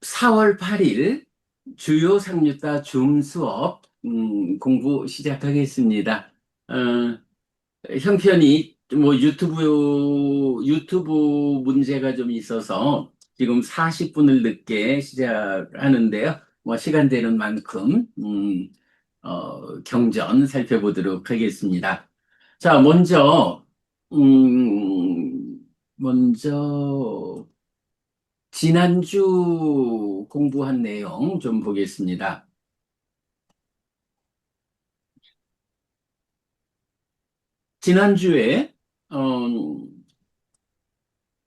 4월 8일 주요 상류다 줌 수업 공부 시작하겠습니다. 어, 형편이 뭐 유튜브 문제가 좀 있어서 지금 40분을 늦게 시작하는데요. 뭐 시간 되는 만큼 경전 살펴보도록 하겠습니다. 자, 먼저 지난주 공부한 내용 좀 보겠습니다. 지난주에 어,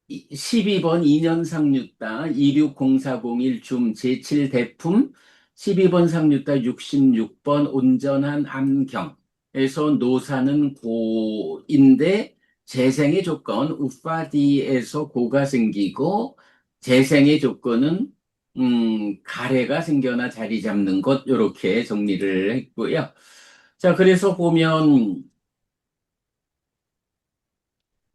12번 2년 상류다 260401 줌 제7 대품 12번 상류다 66번 온전한 암경에서 노사는 고인데 재생의 조건 우파디에서 고가 생기고 재생의 조건은 가래가 생겨나 자리 잡는 것 이렇게 정리를 했고요. 자, 그래서 보면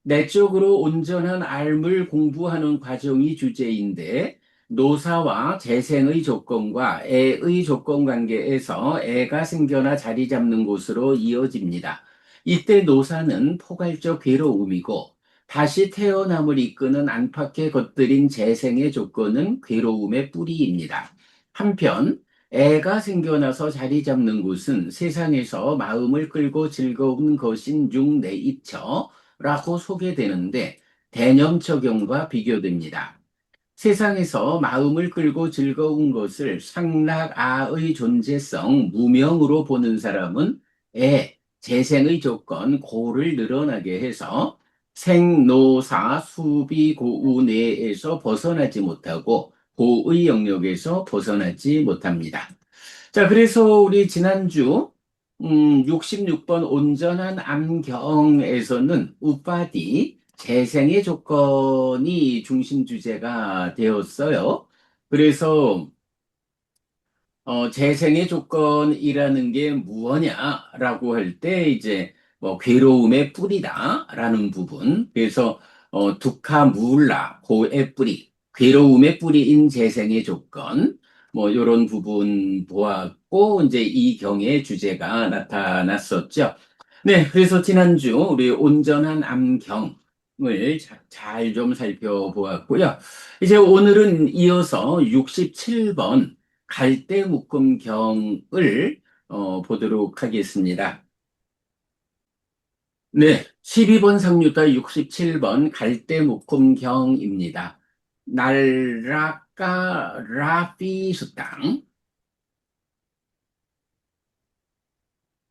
내적으로 온전한 삶을 공부하는 과정이 주제인데 노사와 재생의 조건과 애의 조건 관계에서 애가 생겨나 자리 잡는 곳으로 이어집니다. 이때 노사는 포괄적 괴로움이고 다시 태어남을 이끄는 안팎의 것들인 재생의 조건은 괴로움의 뿌리입니다. 한편 애가 생겨나서 자리 잡는 곳은 세상에서 마음을 끌고 즐거운 것인 융내입처 라고 소개되는데 대념 적용과 비교됩니다. 세상에서 마음을 끌고 즐거운 것을 상락아의 존재성, 무명으로 보는 사람은 재생의 조건, 고를 늘어나게 해서 생노사 수비고우 내에서 벗어나지 못하고 고의 영역에서 벗어나지 못합니다. 자, 그래서 우리 지난주 66번 온전한 암경에서는 우파디 재생의 조건이 중심 주제가 되었어요. 그래서 재생의 조건이라는 게 무엇냐라고 할 때 이제 뭐 괴로움의 뿌리다라는 부분. 그래서 두카 무울라 고의 뿌리, 괴로움의 뿌리인 재생의 조건. 뭐 이런 부분 보았고 이제 이 경의 주제가 나타났었죠. 네, 그래서 지난주 우리 온전한 암경을 잘 좀 살펴보았고요. 이제 오늘은 이어서 67번 갈대묶음경을 보도록 하겠습니다. 네, 12번 상류다 67번 갈대묶음경입니다. 날라까 라피스탕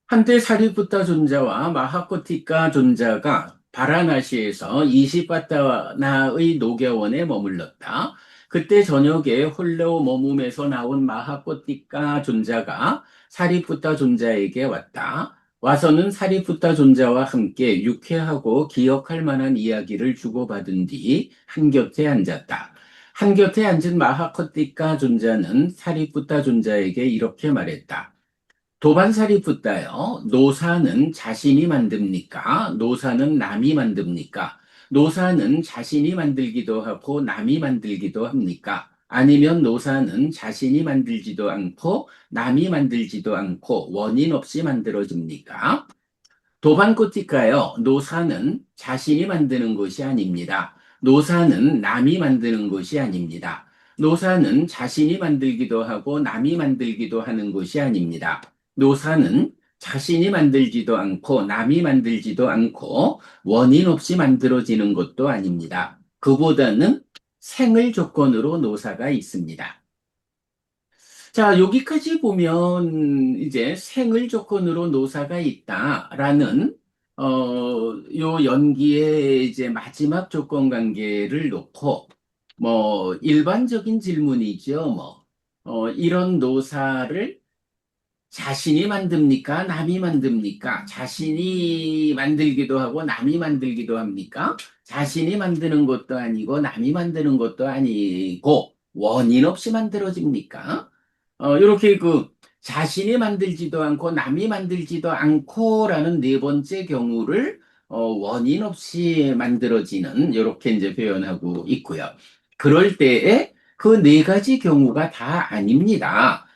한때 사리푸타 존자와 마하코티카 존자가 바라나시에서 이시파타나의 녹여원에 머물렀다. 그때 저녁에 홀로 머물면서 나온 마하코티카 존자가 사리푸타 존자에게 왔다. 와서는 사리푸타 존자와 함께 유쾌하고 기억할 만한 이야기를 주고받은 뒤 한곁에 앉았다. 한곁에 앉은 마하코티카 존자는 사리푸타 존자에게 이렇게 말했다. 도반살이 붙다요. 노사는 자신이 만듭니까? 노사는 남이 만듭니까? 노사는 자신이 만들기도 하고 남이 만들기도 합니까? 아니면 노사는 자신이 만들지도 않고 남이 만들지도 않고 원인 없이 만들어집니까? 도반코티카요. 노사는 자신이 만드는 것이 아닙니다. 노사는 남이 만드는 것이 아닙니다. 노사는 자신이 만들기도 하고 남이 만들기도 하는 것이 아닙니다. 노사는 자신이 만들지도 않고 남이 만들지도 않고 원인 없이 만들어지는 것도 아닙니다. 그보다는 생을 조건으로 노사가 있습니다. 자, 여기까지 보면 이제 생을 조건으로 노사가 있다라는 요 연기의 이제 마지막 조건 관계를 놓고 뭐 일반적인 질문이죠. 뭐 이런 노사를 자신이 만듭니까? 남이 만듭니까? 자신이 만들기도 하고 남이 만들기도 합니까? 자신이 만드는 것도 아니고 남이 만드는 것도 아니고 원인 없이 만들어집니까? 이렇게 그 자신이 만들지도 않고 남이 만들지도 않고라는 네 번째 경우를 원인 없이 만들어지는 이렇게 이제 표현하고 있고요. 그럴 때에 그 네 가지 경우가 다 아닙니다.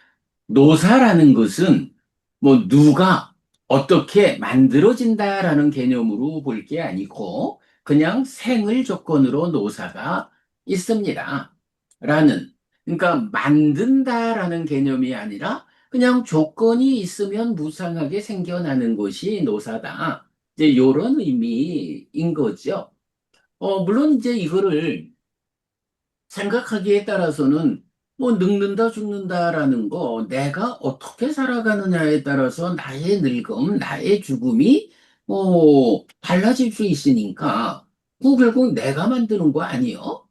노사라는 것은 뭐 누가 어떻게 만들어진다라는 개념으로 볼 게 아니고 그냥 생을 조건으로 노사가 있습니다. 라는 그러니까 만든다라는 개념이 아니라 그냥 조건이 있으면 무상하게 생겨나는 것이 노사다. 이제 이런 의미인 거죠. 물론 이제 이거를 생각하기에 따라서는 뭐 늙는다 죽는다라는 거 내가 어떻게 살아가느냐에 따라서 나의 늙음, 나의 죽음이 달라질 수 있으니까 그 결국 내가 만드는 거 아니요?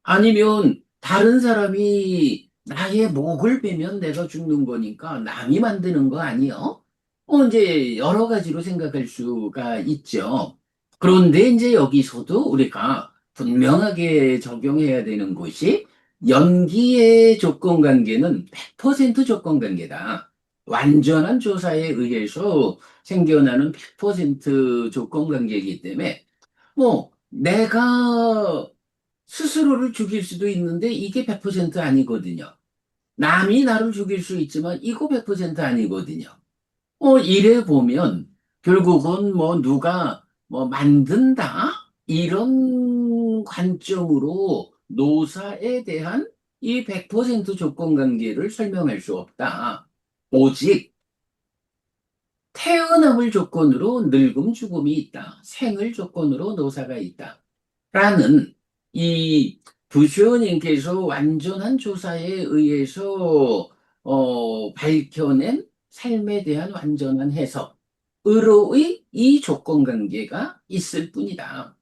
아니면 다른 사람이 나의 목을 베면 내가 죽는 거니까 남이 만드는 거 아니요? 이제 여러 가지로 생각할 수가 있죠. 그런데 이제 여기서도 우리가 분명하게 적용해야 되는 것이 연기의 조건 관계는 100% 조건 관계다. 완전한 조사에 의해서 생겨나는 100% 조건 관계이기 때문에 내가 스스로를 죽일 수도 있는데 이게 100% 아니거든요. 남이 나를 죽일 수 있지만 이거 100% 아니거든요. 이래 보면 결국은 뭐 누가 뭐 만든다? 이런 관점으로 노사에 대한 이 100% 조건 관계를 설명할 수 없다. 오직 태어남을 조건으로 늙음, 죽음이 있다. 생을 조건으로 노사가 있다. 라는 이 부쇼님께서 완전한 조사에 의해서 밝혀낸 삶에 대한 완전한 해석으로의 이 조건 관계가 있을 뿐이다.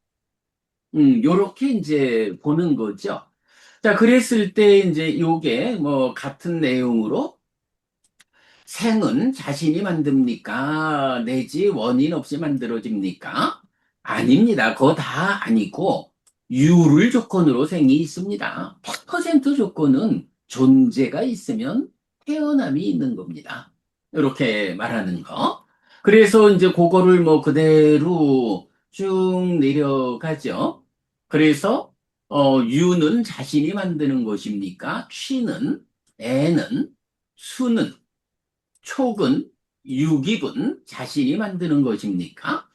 요렇게 이제 보는 거죠. 자, 그랬을 때 이제 요게 뭐 같은 내용으로 생은 자신이 만듭니까? 내지 원인 없이 만들어집니까? 아닙니다. 그거 다 아니고 유를 조건으로 생이 있습니다. 100% 조건은 존재가 있으면 태어남이 있는 겁니다. 이렇게 말하는 거. 그래서 이제 그거를 뭐 그대로 쭉 내려가죠. 그래서 유는 자신이 만드는 것입니까? 취는, 애는, 수는 촉은, 유깁은 자신이 만드는 것입니까?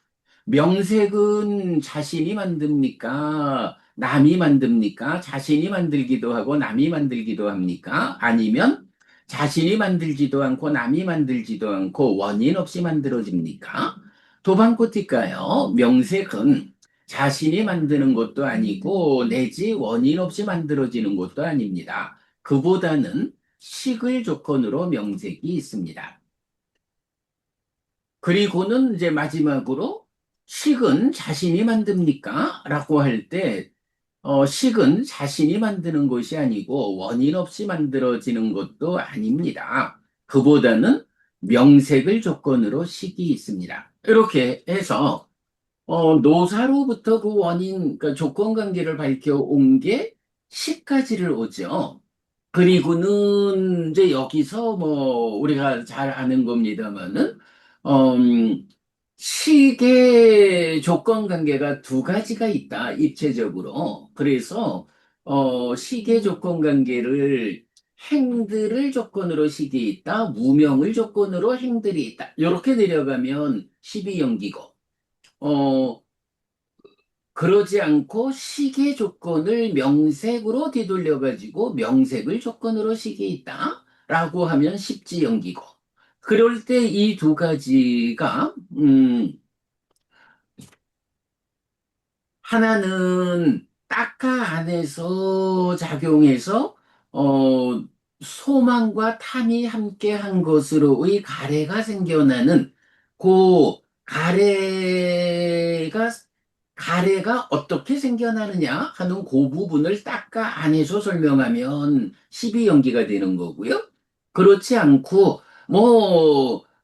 명색은 자신이 만듭니까? 남이 만듭니까? 자신이 만들기도 하고 남이 만들기도 합니까? 아니면 자신이 만들지도 않고 남이 만들지도 않고 원인 없이 만들어집니까? 도방코티까요. 명색은 자신이 만드는 것도 아니고 내지 원인 없이 만들어지는 것도 아닙니다. 그보다는 식을 조건으로 명색이 있습니다. 그리고는 이제 마지막으로 식은 자신이 만듭니까? 라고 할 때, 식은 자신이 만드는 것이 아니고 원인 없이 만들어지는 것도 아닙니다. 그보다는 명색을 조건으로 식이 있습니다. 이렇게 해서, 노사로부터 그 원인, 그러니까 조건 관계를 밝혀온 게 식까지를 오죠. 그리고는 이제 여기서 뭐 우리가 잘 아는 겁니다만은 시계 조건 관계가 두 가지가 있다 입체적으로. 그래서 시계 조건 관계를 행들을 조건으로 식이 있다, 무명을 조건으로 행들이 있다. 이렇게 내려가면 12연기고 그러지 않고 시계 조건을 명색으로 되돌려가지고 명색을 조건으로 시계 있다라고 하면 십지연기고 그럴 때 이 두 가지가 하나는 딱가 안에서 작용해서 어, 소망과 탐이 함께 한 것으로의 가래가 생겨나는 그 가래가 어떻게 생겨나느냐 하는 그 부분을 딱가 안에서 설명하면 12연기가 되는 거고요. 그렇지 않고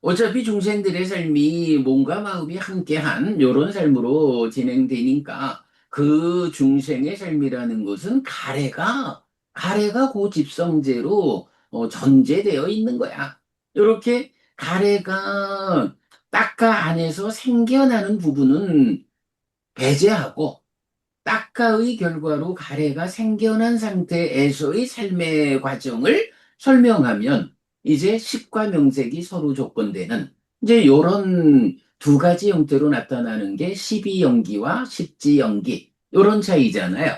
어차피 중생들의 삶이 몸과 마음이 함께한 이런 삶으로 진행되니까 그 중생의 삶이라는 것은 가래가 그 집성제로 전제되어 있는 거야. 이렇게 가래가 딱가 안에서 생겨나는 부분은 배제하고 작가의 결과로 가래가 생겨난 상태에서의 삶의 과정을 설명하면 이제 식과 명색이 서로 조건되는 이제 요런 두 가지 형태로 나타나는 게 십이연기와 십지연기 요런 차이잖아요.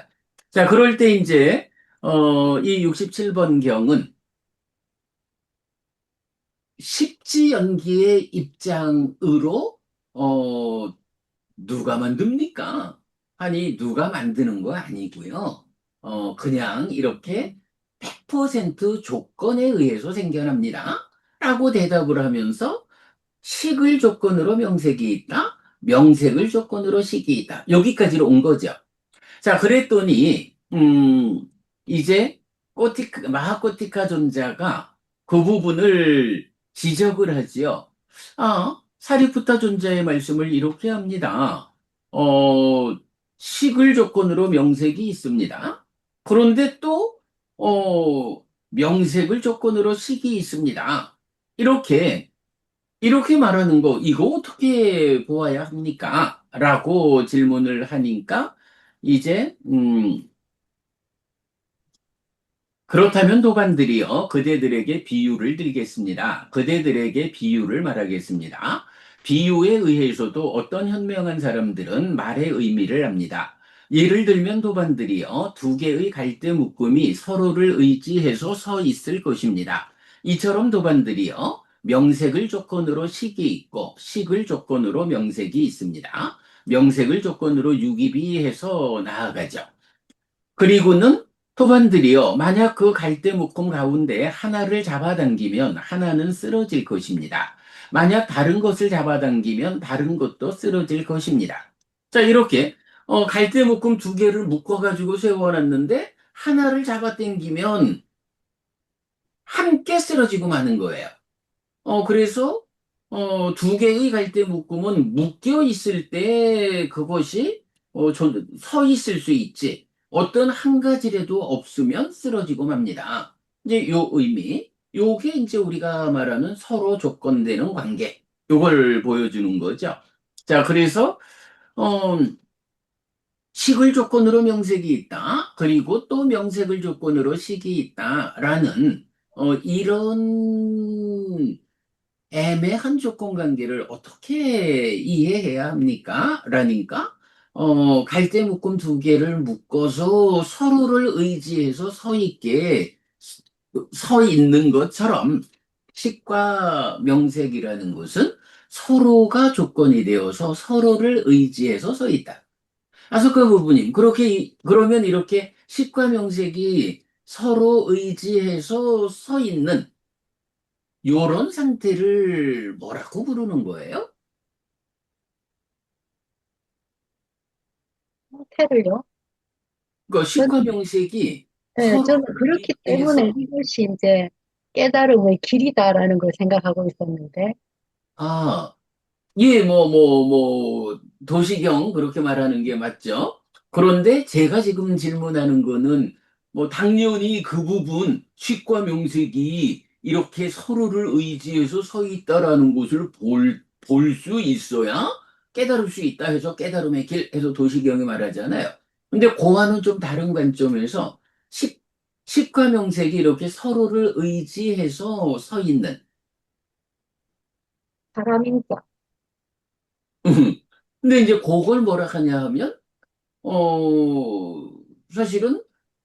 자, 그럴 때 이제 이 67번 경은 십지연기의 입장으로 어, 누가 만듭니까? 아니, 누가 만드는 거 아니고요. 그냥 이렇게 100% 조건에 의해서 생겨납니다. 라고 대답을 하면서 식을 조건으로 명색이 있다. 명색을 조건으로 식이 있다. 여기까지로 온 거죠. 자, 그랬더니, 이제 마하코티카 존자가 그 부분을 지적을 하지요. 아, 사리푸타 존자의 말씀을 이렇게 합니다. 어, 식을 조건으로 명색이 있습니다. 그런데 또, 명색을 조건으로 식이 있습니다. 이렇게 이렇게 말하는 거, 이거 어떻게 보아야 합니까? 라고 질문을 하니까, 이제, 그렇다면 도반들이여 그대들에게 비유를 드리겠습니다. 그대들에게 비유를 말하겠습니다. 비유에 의해서도 어떤 현명한 사람들은 말의 의미를 압니다. 예를 들면 도반들이여 두 개의 갈대 묶음이 서로를 의지해서 서 있을 것입니다. 이처럼 도반들이여 명색을 조건으로 식이 있고 식을 조건으로 명색이 있습니다. 명색을 조건으로 유기비해서 나아가죠. 그리고는 토반들이요. 만약 그 갈대 묶음 가운데 하나를 잡아당기면 하나는 쓰러질 것입니다. 만약 다른 것을 잡아당기면 다른 것도 쓰러질 것입니다. 자, 이렇게 갈대 묶음 두 개를 묶어가지고 세워놨는데 하나를 잡아당기면 함께 쓰러지고 마는 거예요. 그래서, 두 개의 갈대 묶음은 묶여 있을 때 그것이, 서 있을 수 있지. 어떤 한 가지라도 없으면 쓰러지고 맙니다. 이제 요 의미, 요게 이제 우리가 말하는 서로 조건되는 관계. 요걸 보여주는 거죠. 자, 그래서, 어, 식을 조건으로 명색이 있다. 그리고 또 명색을 조건으로 식이 있다라는, 이런 애매한 조건 관계를 어떻게 이해해야 합니까? 라니까, 갈대 묶음 두 개를 묶어서 서로를 의지해서 서 있는 것처럼 식과 명색이라는 것은 서로가 조건이 되어서 서로를 의지해서 서 있다. 아소카 부부님, 그러면 이렇게 식과 명색이 서로 의지해서 서 있는 요런 상태를 뭐라고 부르는 거예요? 호텔을요? 그러니까 저는, 식과 명색이 예, 서로 저는 그렇기 때문에 의지해서 이것이 이제 깨달음의 길이다라는 걸 생각하고 있었는데, 아, 도시경 그렇게 말하는 게 맞죠? 그런데 제가 지금 질문하는 거는 당연히 그 부분, 식과 명색이 이렇게 서로를 의지해서 서 있다라는 것을 볼 수 있어야 깨달을 수 있다 해서 깨달음의 길 해서 도시경이 말하잖아요. 근데 그와는 좀 다른 관점에서 식, 식과 명색이 이렇게 서로를 의지해서 서 있는 사람인자, 근데 이제 그걸 뭐라 하냐 하면 어, 사실은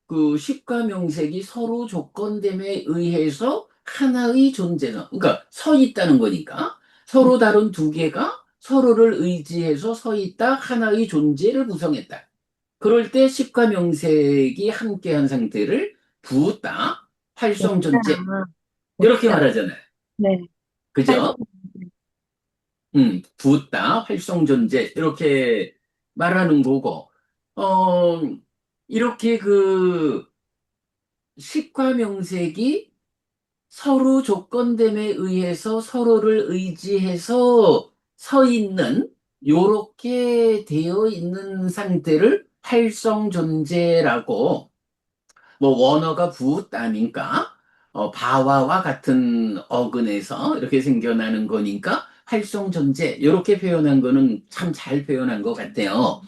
그 식과 명색이 서로 조건됨에 의해서 하나의 존재는, 그러니까 서 있다는 거니까 서로 다른 두 개가 서로를 의지해서 서 있다 하나의 존재를 구성했다. 그럴 때 식과 명색이 함께한 상태를 부었다, 활성존재 묻다, 이렇게 묻다, 말하잖아요. 네, 활동, 그죠? 부었다, 활성존재 이렇게 말하는 거고 어, 이렇게 그 식과 명색이 서로 조건됨에 의해서 서로를 의지해서 서 있는 요렇게 되어 있는 상태를 활성존재라고 원어가 부다니까 바와와 같은 어근에서 이렇게 생겨나는 거니까 활성존재 이렇게 표현한 거는 참 잘 표현한 것 같아요.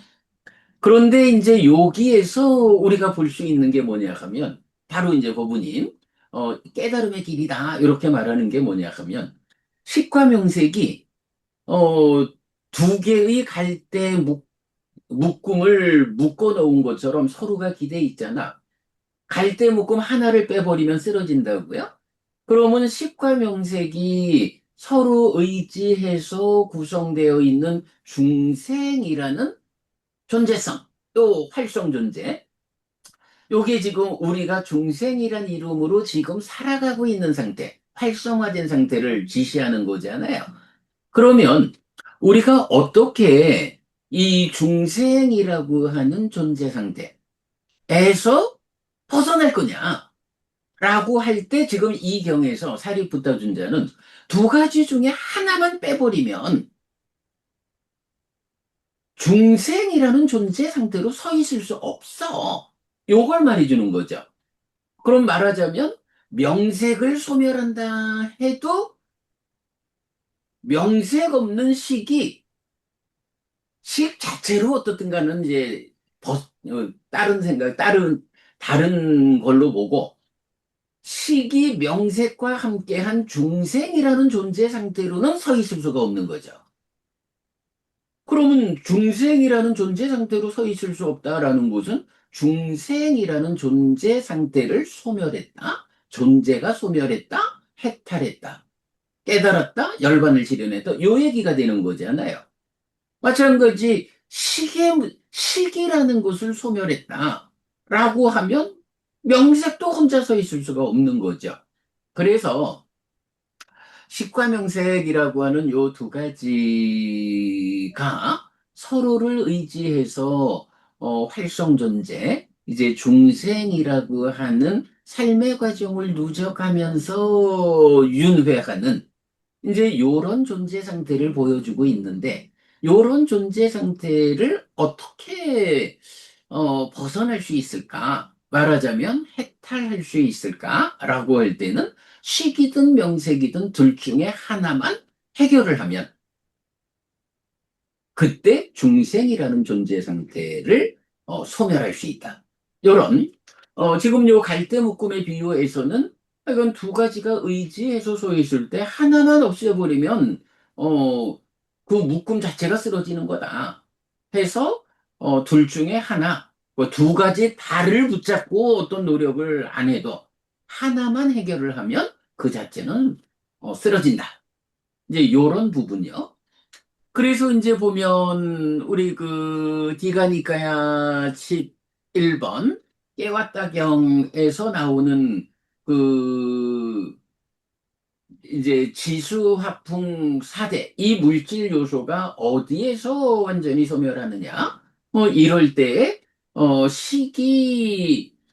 그런데 이제 여기에서 우리가 볼 수 있는 게 뭐냐 하면, 바로 이제 고부님, 깨달음의 길이다. 이렇게 말하는 게 뭐냐 하면, 식과 명색이, 어, 두 개의 갈대 묶음을 묶어 놓은 것처럼 서로가 기대 있잖아. 갈대 묶음 하나를 빼버리면 쓰러진다고요? 그러면 식과 명색이 서로 의지해서 구성되어 있는 중생이라는 존재성, 또 활성 존재. 요게 지금 우리가 중생이란 이름으로 지금 살아가고 있는 상태, 활성화된 상태를 지시하는 거잖아요. 그러면 우리가 어떻게 이 중생이라고 하는 존재 상태에서 벗어날 거냐라고 할 때 지금 이 경에서 사리부타尊자는 두 가지 중에 하나만 빼버리면 중생이라는 존재 상태로 서 있을 수 없어. 요걸 말해주는 거죠. 그럼 말하자면 명색을 소멸한다 해도 명색 없는 식이 식 자체로 어떻든 간은 이제 다른 생각, 다른 걸로 보고 식이 명색과 함께한 중생이라는 존재 상태로는 서 있을 수가 없는 거죠. 그러면 중생이라는 존재 상태로 서 있을 수 없다라는 것은 중생이라는 존재 상태를 소멸했다. 존재가 소멸했다. 해탈했다. 깨달았다. 열반을 실현했다. 요 얘기가 되는 거잖아요. 마찬가지 식이라는 것을 소멸했다. 라고 하면 명색도 혼자 서 있을 수가 없는 거죠. 그래서 식과명색이라고 하는 요 두 가지가 서로를 의지해서 활성 존재, 이제 중생이라고 하는 삶의 과정을 누적하면서 윤회하는 이제 요런 존재 상태를 보여주고 있는데 요런 존재 상태를 어떻게 벗어날 수 있을까? 말하자면 해탈할 수 있을까라고 할 때는 식이든 명색이든 둘 중에 하나만 해결을 하면 그때 중생이라는 존재 상태를 소멸할 수 있다. 요런 지금 요 갈대 묶음의 비유에서는 이건 두 가지가 의지해서 서 있을 때 하나만 없애버리면 어, 그 묶음 자체가 쓰러지는 거다. 해서 둘 중에 하나, 그두 가지 다를 붙잡고 어떤 노력을 안 해도 하나만 해결을 하면 그 자체는 쓰러진다. 이제 요런 부분이요. 그래서 이제 보면 우리 그 디가니까야 11번 깨왔다경에서 나오는 그 이제 지수화풍 사대 이 물질 요소가 어디에서 완전히 소멸하느냐? 이럴 때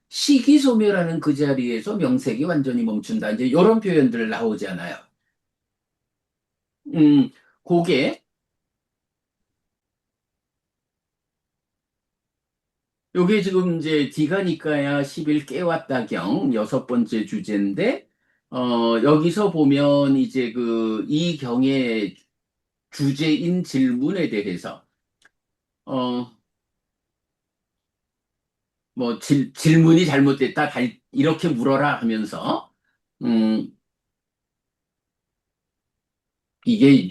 시기 소멸하는 그 자리에서 명색이 완전히 멈춘다. 이제 이런 표현들 나오잖아요. 음, 그게 요게 지금 이제 디가니까야 11 깨왔다경 여섯 번째 주제인데 여기서 보면 이제 그 이 경의 주제인 질문에 대해서 어 뭐 질문이 잘못됐다 이렇게 물어라 하면서 음 이게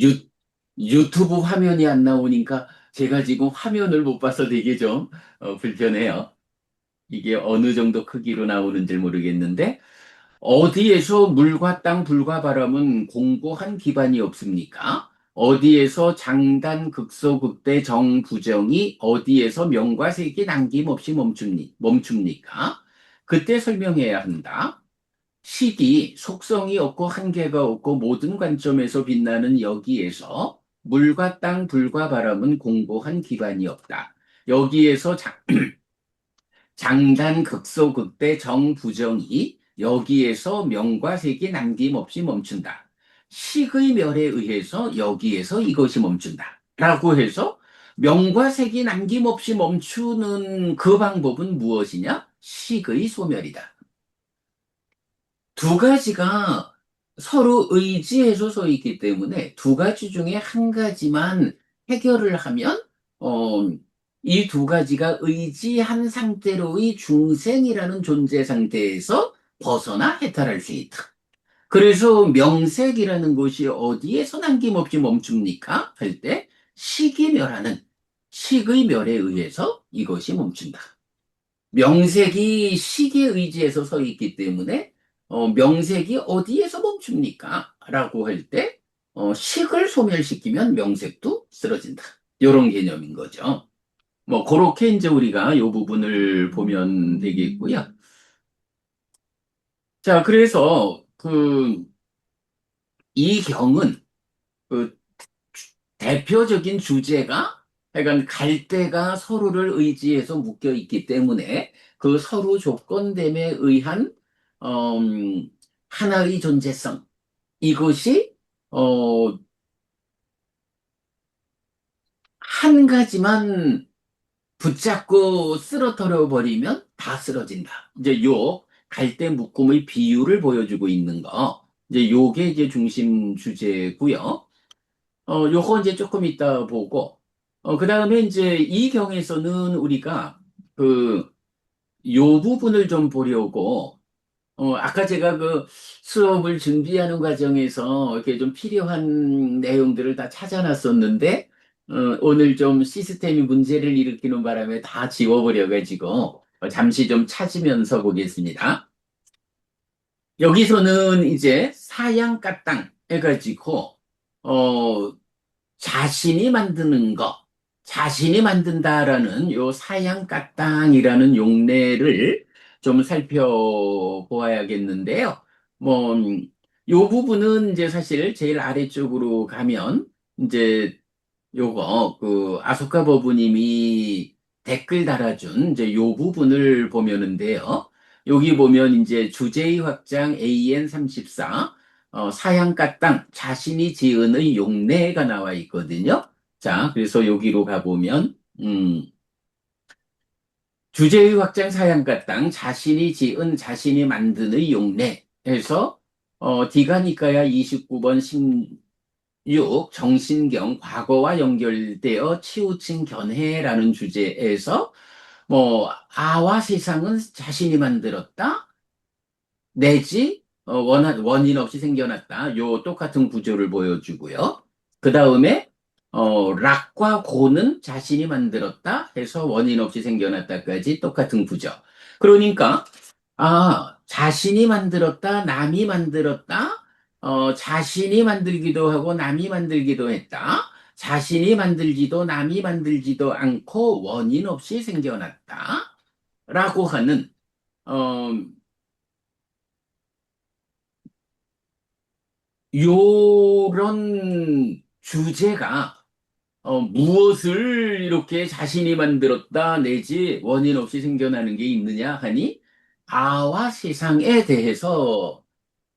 유튜브 화면이 안 나오니까 제가 지금 화면을 못 봐서 되게 좀 불편해요. 이게 어느 정도 크기로 나오는지 모르겠는데 어디에서 물과 땅, 불과 바람은 공고한 기반이 없습니까? 어디에서 장단, 극소, 극대, 정, 부정이 어디에서 명과 색이 남김없이 멈춥니까? 그때 설명해야 한다. 식이 속성이 없고 한계가 없고 모든 관점에서 빛나는 여기에서 물과 땅, 불과 바람은 공고한 기반이 없다. 여기에서 장단 극소 극대 정부정이 여기에서 명과 색이 남김없이 멈춘다. 식의 멸에 의해서 여기에서 이것이 멈춘다. 라고 해서 명과 색이 남김없이 멈추는 그 방법은 무엇이냐? 식의 소멸이다. 두 가지가 서로 의지해서 서 있기 때문에 두 가지 중에 한 가지만 해결을 하면 어, 이 두 가지가 의지한 상태로의 중생이라는 존재 상태에서 벗어나 해탈할 수 있다. 그래서 명색이라는 것이 어디에서 남김없이 멈춥니까? 할 때 식이 멸하는 식의 멸에 의해서 이것이 멈춘다. 명색이 식에 의지해서 서 있기 때문에 명색이 어디에서 멈춥니까? 라고 할 때 식을 소멸시키면 명색도 쓰러진다. 이런 개념인 거죠. 뭐 그렇게 이제 우리가 이 부분을 보면 되겠고요. 자, 그래서 이 경은 그 대표적인 주제가 약간 갈대가 서로를 의지해서 묶여 있기 때문에 그 서로 조건됨에 의한 하나의 존재성 이것이 어, 한 가지만 붙잡고 쓰러뜨려 버리면 다 쓰러진다. 이제 요 갈대 묶음의 비유를 보여주고 있는 거. 이제 요게 이제 중심 주제고요. 요거 이제 조금 이따 보고, 그 다음에 이제 이 경에서는 우리가 그, 요 부분을 좀 보려고, 아까 제가 그 수업을 준비하는 과정에서 이렇게 좀 필요한 내용들을 다 찾아놨었는데, 오늘 좀 시스템이 문제를 일으키는 바람에 다 지워버려가지고, 잠시 좀 찾으면서 보겠습니다. 여기서는 이제 사양가땅 해가지고, 어, 자신이 만드는 것, 자신이 만든다라는 요 사양가땅이라는 용례를 좀 살펴보아야겠는데요. 뭐, 요 부분은 이제 사실 제일 아래쪽으로 가면 이제 요거 아소카 버부님이 댓글 달아준 이제 요 부분을 보면은데요. 여기 보면 이제 주제의 확장 AN34 사양가 땅 자신이 지은의 용례가 나와 있거든요. 자, 그래서 여기로 가보면 주제의 확장 사양가 땅 자신이 지은 자신이 만드의 용례 해서 디가니까야 29번 6. 정신경 과거와 연결되어 치우친 견해라는 주제에서 뭐 아와 세상은 자신이 만들었다 내지 원인 없이 생겨났다. 요 똑같은 구조를 보여주고요. 그 다음에 락과 고는 자신이 만들었다 해서 원인 없이 생겨났다까지 똑같은 구조. 그러니까 자신이 만들었다, 남이 만들었다, 자신이 만들기도 하고 남이 만들기도 했다. 자신이 만들지도 남이 만들지도 않고 원인 없이 생겨났다. 라고 하는, 어, 요런 주제가 무엇을 이렇게 자신이 만들었다 내지 원인 없이 생겨나는 게 있느냐 하니 아와 세상에 대해서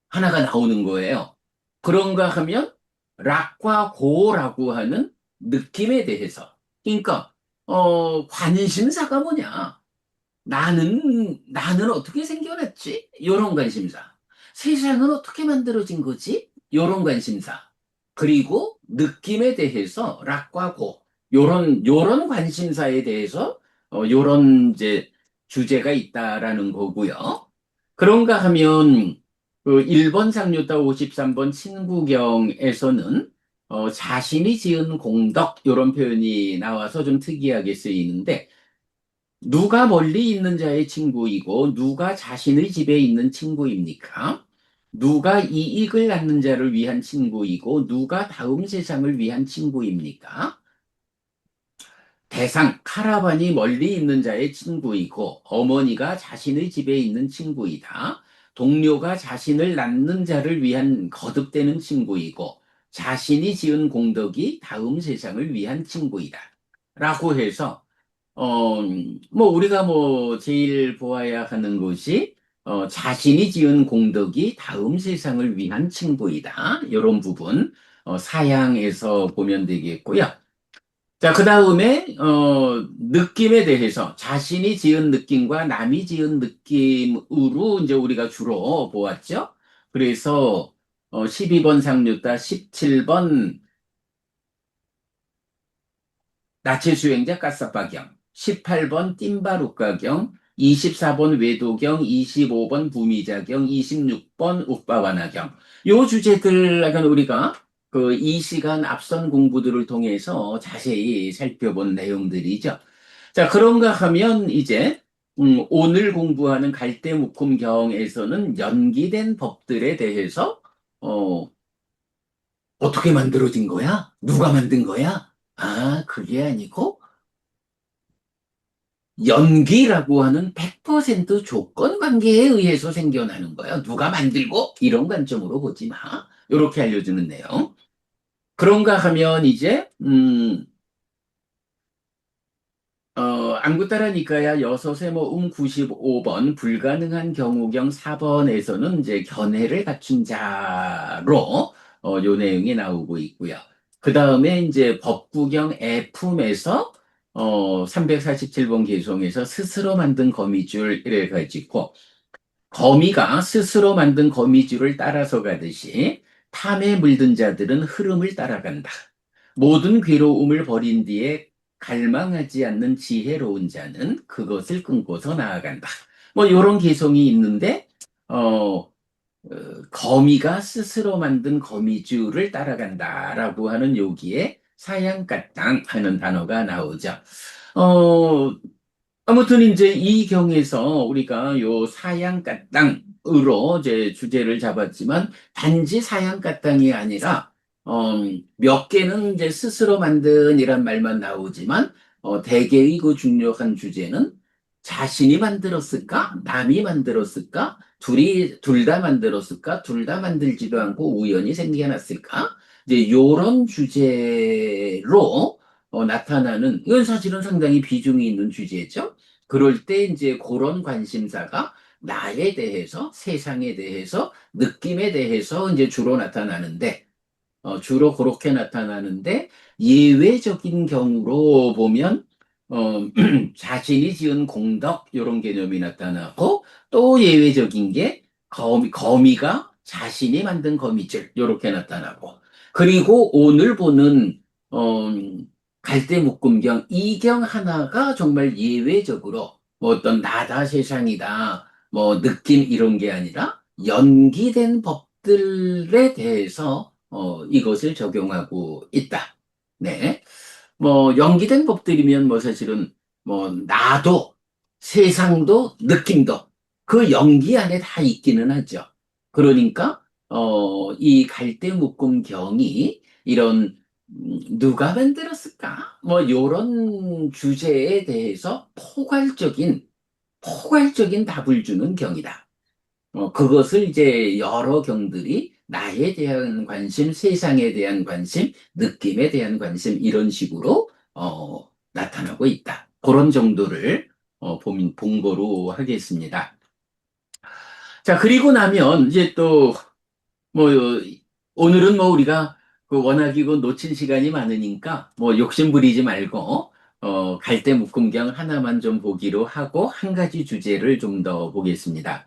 하나가 나오는 거예요. 그런가 하면 락과 고라고 하는 느낌에 대해서. 그러니까 관심사가 뭐냐? 나는 어떻게 생겨났지? 요런 관심사. 세상은 어떻게 만들어진 거지? 요런 관심사. 그리고 느낌에 대해서 락과 고. 요런 관심사에 대해서, 요런 이제 주제가 있다라는 거고요. 그런가 하면, 1번 상류타 53번 친구경에서는, 자신이 지은 공덕, 요런 표현이 나와서 좀 특이하게 쓰이는데, 누가 멀리 있는 자의 친구이고 누가 자신의 집에 있는 친구입니까? 누가 이익을 낳는 자를 위한 친구이고 누가 다음 세상을 위한 친구입니까? 대상, 카라반이 멀리 있는 자의 친구이고 어머니가 자신의 집에 있는 친구이다. 동료가 자신을 낳는 자를 위한 거듭되는 친구이고 자신이 지은 공덕이 다음 세상을 위한 친구이다. 라고 해서 뭐, 우리가 뭐, 제일 보아야 하는 것이, 자신이 지은 공덕이 다음 세상을 위한 칭부이다. 이런 부분, 사양에서 보면 되겠고요. 자, 그 다음에, 느낌에 대해서 자신이 지은 느낌과 남이 지은 느낌으로 이제 우리가 주로 보았죠. 그래서, 12번 상류다, 17번 나체 수행자 까싸빠경. 18번 띵바루카경, 24번 외도경, 25번 부미자경, 26번 욱바와나경. 요 주제들 약간 우리가 그 이 시간 앞선 공부들을 통해서 자세히 살펴본 내용들이죠. 자, 그런가 하면 이제 오늘 공부하는 갈대묶음경에서는 연기된 법들에 대해서 어, 어떻게 만들어진 거야? 누가 만든 거야? 아, 그게 아니고 연기라고 하는 100% 조건 관계에 의해서 생겨나는 거야. 누가 만들고 이런 관점으로 보지 마. 이렇게 알려주는 내용. 그런가 하면 이제 안구따라니까야 여섯에 모음 95번 불가능한 경우경 4번에서는 이제 견해를 갖춘 자로 요 내용이 나오고 있고요. 그 다음에 이제 법구경 F에서 347번 개송에서 스스로 만든 거미줄을 가지고 거미가 스스로 만든 거미줄을 따라서 가듯이 탐에 물든 자들은 흐름을 따라간다. 모든 괴로움을 버린 뒤에 갈망하지 않는 지혜로운 자는 그것을 끊고서 나아간다. 뭐 이런 개성이 있는데 어, 거미가 스스로 만든 거미줄을 따라간다라고 하는 여기에 사양가땅 하는 단어가 나오죠. 어, 아무튼 이제 이 경에서 우리가 요 사양가땅으로 이제 주제를 잡았지만 단지 사양가땅이 아니라 몇 개는 이제 스스로 만든 이란 말만 나오지만 대개의 그 중요한 주제는 자신이 만들었을까? 남이 만들었을까? 둘 다 만들었을까? 둘 다 만들지도 않고 우연히 생겨났을까? 이제 요런 주제로 나타나는 이건 사실은 상당히 비중이 있는 주제죠. 그럴 때 이제 그런 관심사가 나에 대해서, 세상에 대해서, 느낌에 대해서 이제 주로 나타나는데, 주로 그렇게 나타나는데, 예외적인 경우로 보면, 자신이 지은 공덕, 이런 개념이 나타나고, 또 예외적인 게 거미가 자신이 만든 거미줄, 이렇게 나타나고, 그리고 오늘 보는, 어, 갈대묶음경, 이 경 하나가 정말 예외적으로, 뭐 어떤 나다 세상이다, 뭐 느낌 이런 게 아니라, 연기된 법들에 대해서 이것을 적용하고 있다. 네. 뭐 연기된 법들이면 뭐 사실은 뭐 나도 세상도 느낌도 그 연기 안에 다 있기는 하죠. 그러니까 이 갈대묶음 경이 이런 누가 만들었을까? 뭐 이런 주제에 대해서 포괄적인 답을 주는 경이다. 그것을 이제 여러 경들이 나에 대한 관심, 세상에 대한 관심, 느낌에 대한 관심, 이런 식으로, 나타나고 있다. 그런 정도를, 본 거로 하겠습니다. 자, 그리고 나면 이제 또, 뭐, 오늘은 뭐 우리가 그 워낙 이거 놓친 시간이 많으니까 뭐 욕심 부리지 말고, 갈대묶음경 하나만 좀 보기로 하고 한 가지 주제를 좀 더 보겠습니다.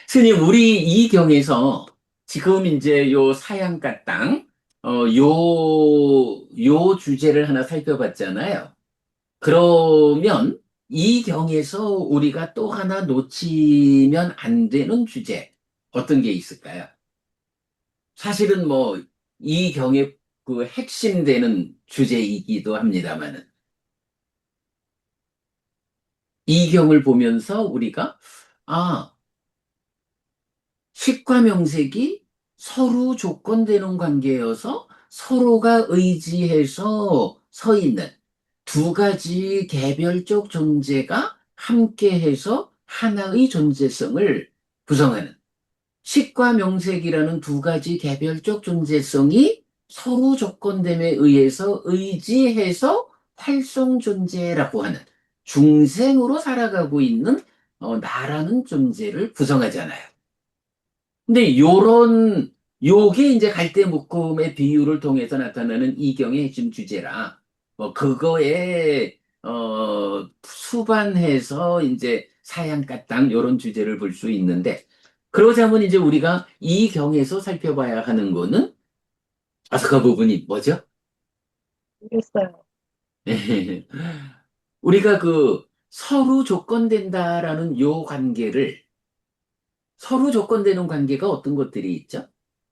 스님, 우리 이 경에서 지금 이제 요 사양가 땅, 요 주제를 하나 살펴봤잖아요. 그러면 이 경에서 우리가 또 하나 놓치면 안 되는 주제, 어떤 게 있을까요? 사실은 뭐, 이 경의 그 핵심 되는 주제이기도 합니다만은, 이 경을 보면서 우리가, 아, 식과 명색이 서로 조건되는 관계여서 서로가 의지해서 서 있는 두 가지 개별적 존재가 함께해서 하나의 존재성을 구성하는 식과 명색이라는 두 가지 개별적 존재성이 서로 조건됨에 의해서 의지해서 활성 존재라고 하는 중생으로 살아가고 있는 나라는 존재를 구성하잖아요. 근데 요게 이제 갈대묶음의 비유를 통해서 나타나는 이경의 핵심 주제라, 그거에, 수반해서 이제 사양가땅 요런 주제를 볼 수 있는데, 그러자면 이제 우리가 이 경에서 살펴봐야 하는 거는, 그 부분이 뭐죠? 모르겠어요. 우리가 그 서로 조건된다라는 요 관계를 서로 조건되는 관계가 어떤 것들이 있죠?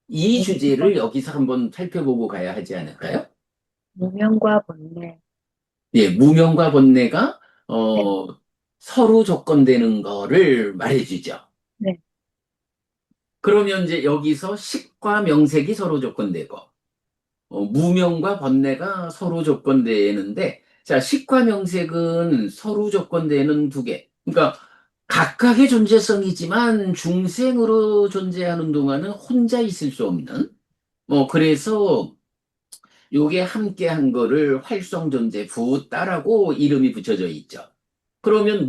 이 주제를 여기서 한번 살펴보고 가야 하지 않을까요? 무명과 본래. 예, 무명과 본래가 네, 서로 조건되는 거를 말해주죠. 네. 그러면 이제 여기서 식과 명색이 서로 조건되고 무명과 번뇌가 서로 조건되는데 자, 식과 명색은 서로 조건되는 두 개. 그러니까 각각의 존재성이지만 중생으로 존재하는 동안은 혼자 있을 수 없는 그래서 요게 함께 한 거를 활성존재 부따라고 이름이 붙여져 있죠. 그러면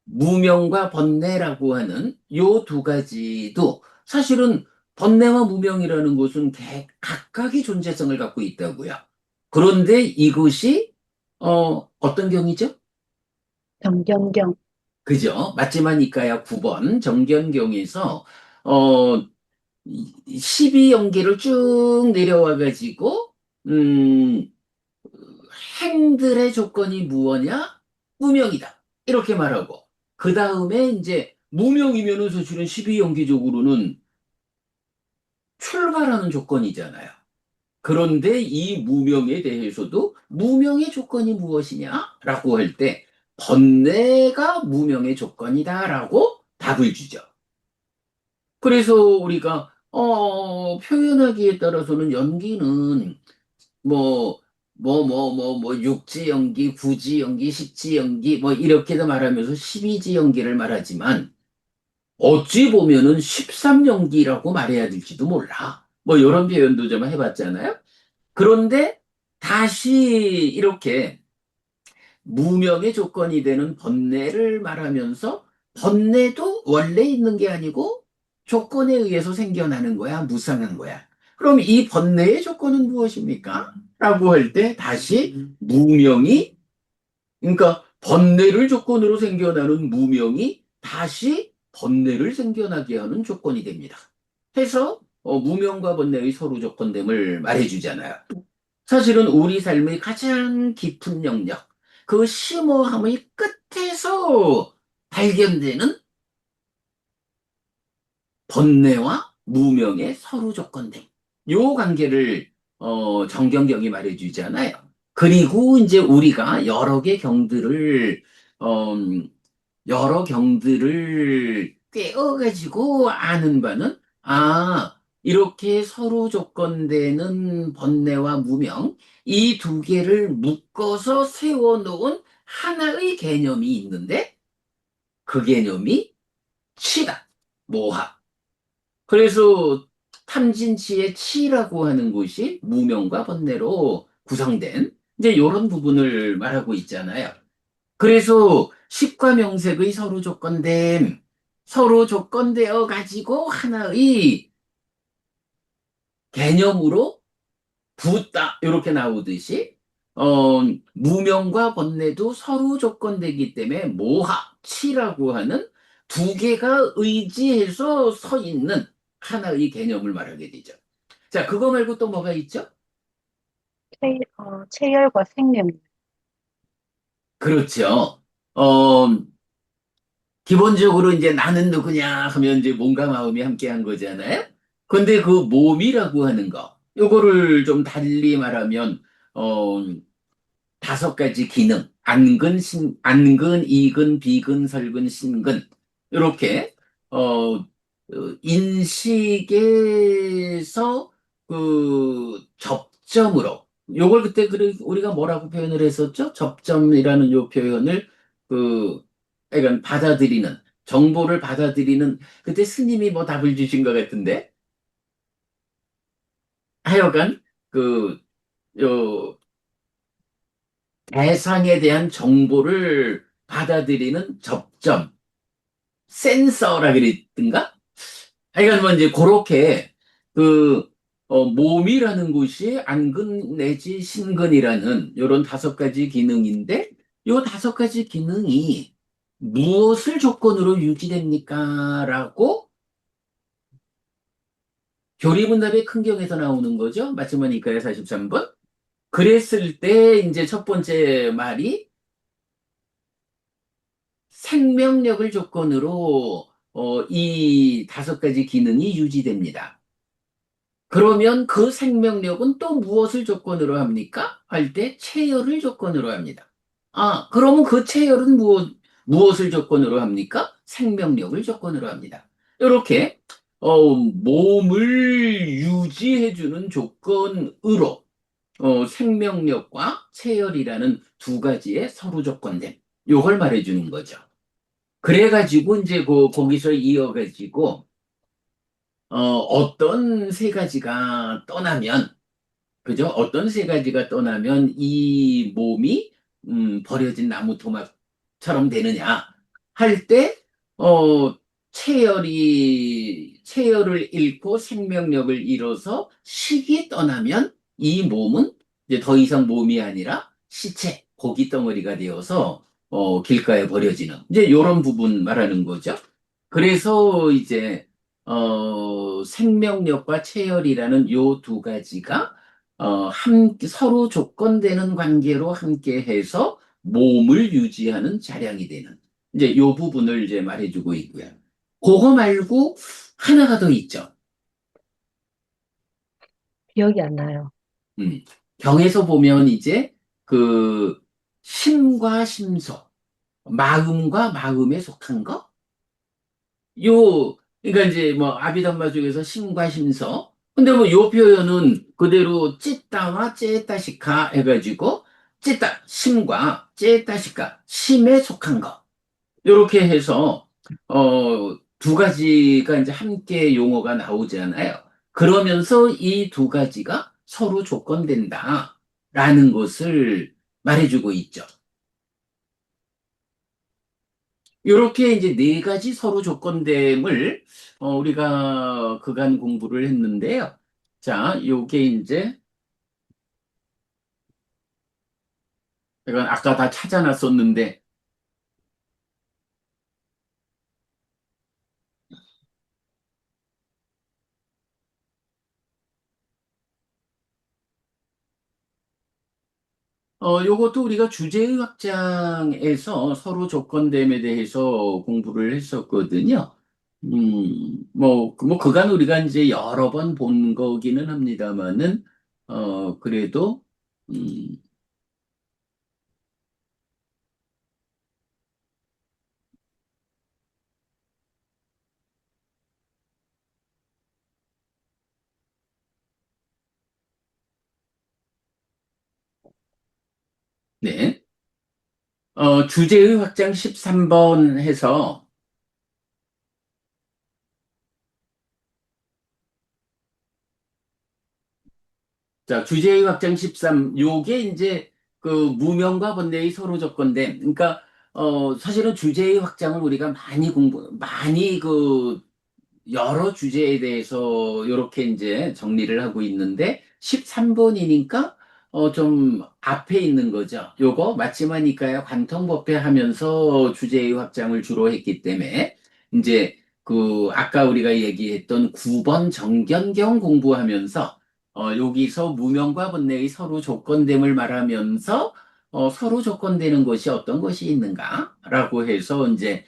무명과 번뇌라고 하는 요 두 가지도 사실은 번뇌와 무명이라는 것은 각각의 존재성을 갖고 있다고요. 그런데 이것이 어떤 경이죠? 정경경. 그죠? 맞지만 이까야 9번 정견경에서 어 12연계를 쭉 내려와 가지고 음 행들의 조건이 무엇냐? 무명이다. 이렇게 말하고 그 다음에 이제 무명이면은 사실은 12연계적으로는 출발하는 조건이잖아요. 그런데 이 무명에 대해서도 무명의 조건이 무엇이냐라고 할 때 번뇌가 무명의 조건이다라고 답을 주죠. 그래서 우리가 표현하기에 따라서는 연기는 뭐 육지 연기, 구지 연기, 십지 연기 뭐 이렇게도 말하면서 12지 연기를 말하지만 어찌 보면은 13연기라고 말해야 될지도 몰라. 뭐 이런 표현도 좀 해봤잖아요. 그런데 다시 이렇게 무명의 조건이 되는 번뇌를 말하면서 번뇌도 원래 있는 게 아니고 조건에 의해서 생겨나는 거야, 무상한 거야. 그럼 이 번뇌의 조건은 무엇입니까? 라고 할 때 다시 무명이, 그러니까 번뇌를 조건으로 생겨나는 무명이 다시 번뇌를 생겨나게 하는 조건이 됩니다. 해서 무명과 번뇌의 서로 조건됨을 말해주잖아요. 사실은 우리 삶의 가장 깊은 영역, 그 심오함의 끝에서 발견되는 번뇌와 무명의 서로 조건됨. 요 관계를 정경경이 말해주잖아요. 그리고 이제 우리가 어, 여러 경들을 꿰어가지고 아는 바는, 이렇게 서로 조건되는 번뇌와 무명, 이 두 개를 묶어서 세워놓은 하나의 개념이 있는데, 그 개념이 치다, 모하. 그래서 탐진치의 치라고 하는 것이 무명과 번뇌로 구성된, 이제 이런 부분을 말하고 있잖아요. 그래서 식과 명색의 서로 조건되어 가지고 하나의 개념으로 붙다 이렇게 나오듯이 어, 무명과 번뇌도 서로 조건되기 때문에 모하, 치라고 하는 두 개가 의지해서 서 있는 하나의 개념을 말하게 되죠. 자, 그거 말고 또 뭐가 있죠? 체열과 생명. 그렇죠. 어, 기본적으로 이제 나는 누구냐 하면 이제 몸과 마음이 함께 한 거잖아요. 근데 그 몸이라고 하는 거, 요거를 좀 달리 말하면, 어, 다섯 가지 기능, 안근, 이근, 비근, 설근, 신근. 이렇게, 인식에서 접점으로, 요걸 그때 우리가 뭐라고 표현을 했었죠? 접점이라는 요 표현을, 그, 그러니까 정보를 받아들이는, 그때 스님이 뭐 답을 주신 것 같은데, 하여간, 그, 요, 대상에 대한 정보를 받아들이는 접점, 센서라 그랬던가? 하여간 뭐 이제 그렇게 그 몸이라는 곳이 안근 내지 신근이라는 이런 다섯 가지 기능인데 요 다섯 가지 기능이 무엇을 조건으로 유지됩니까? 라고 교리문답의 큰 경에서 나오는 거죠. 맞춤하니까요, 43번. 그랬을 때 이제 첫 번째 말이 생명력을 조건으로 이 다섯 가지 기능이 유지됩니다. 그러면 그 생명력은 또 무엇을 조건으로 합니까? 할 때 체열을 조건으로 합니다. 아, 그러면 그 체열은 무엇을 조건으로 합니까? 생명력을 조건으로 합니다. 이렇게 몸을 유지해주는 조건으로 생명력과 체열이라는 두 가지의 서로 조건됨. 요걸 말해주는 거죠. 그래가지고 이제 거기서 이어가지고 어떤 세 가지가 떠나면 그죠? 어떤 세 가지가 떠나면 이 몸이 버려진 나무 토막처럼 되느냐 할 때, 체열을 잃고 생명력을 잃어서 식이 떠나면 이 몸은 이제 더 이상 몸이 아니라 시체, 고기 덩어리가 되어서 길가에 버려지는 이제 이런 부분 말하는 거죠. 그래서 이제 생명력과 체열이라는 요 두 가지가 함께 서로 조건되는 관계로 함께 해서 몸을 유지하는 자량이 되는 이제 요 부분을 이제 말해주고 있고요. 그거 말고 하나가 더 있죠. 기억이 안 나요. 음. 경에서 보면 이제 그 심과 심소, 마음과 마음에 속한 거, 그러니까 이제 뭐 아비담마 중에서 심과 심서. 근데 뭐 요 표현은 그대로 찌따와 찌따시카 해가지고 찌따, 심과 찌따시카, 심에 속한 거. 요렇게 해서, 두 가지가 이제 함께 용어가 나오잖아요. 그러면서 이 두 가지가 서로 조건된다. 라는 것을 말해주고 있죠. 이렇게 이제 네 가지 서로 조건됨을 우리가 그간 공부를 했는데요. 자, 요게 이제 제가 아까 다 찾아놨었는데 요것도 우리가 주제의 확장에서 서로 조건됨에 대해서 공부를 했었거든요. 그간 우리가 이제 여러 번 본 거기는 합니다만은, 그래도, 음, 네. 주제의 확장 13번 해서, 자, 주제의 확장 13, 요게 이제 그 무명과 번뇌의 서로 조건됨. 그러니까, 사실은 주제의 확장을 우리가 많이 여러 주제에 대해서 이렇게 이제 정리를 하고 있는데 13번이니까 좀 앞에 있는 거죠. 요거 마치마니까야 관통법회 하면서 주제의 확장을 주로 했기 때문에 이제 그 아까 우리가 얘기했던 9번 정견경 공부하면서 여기서 무명과 번뇌의 서로 조건됨을 말하면서 서로 조건되는 것이 어떤 것이 있는가라고 해서 이제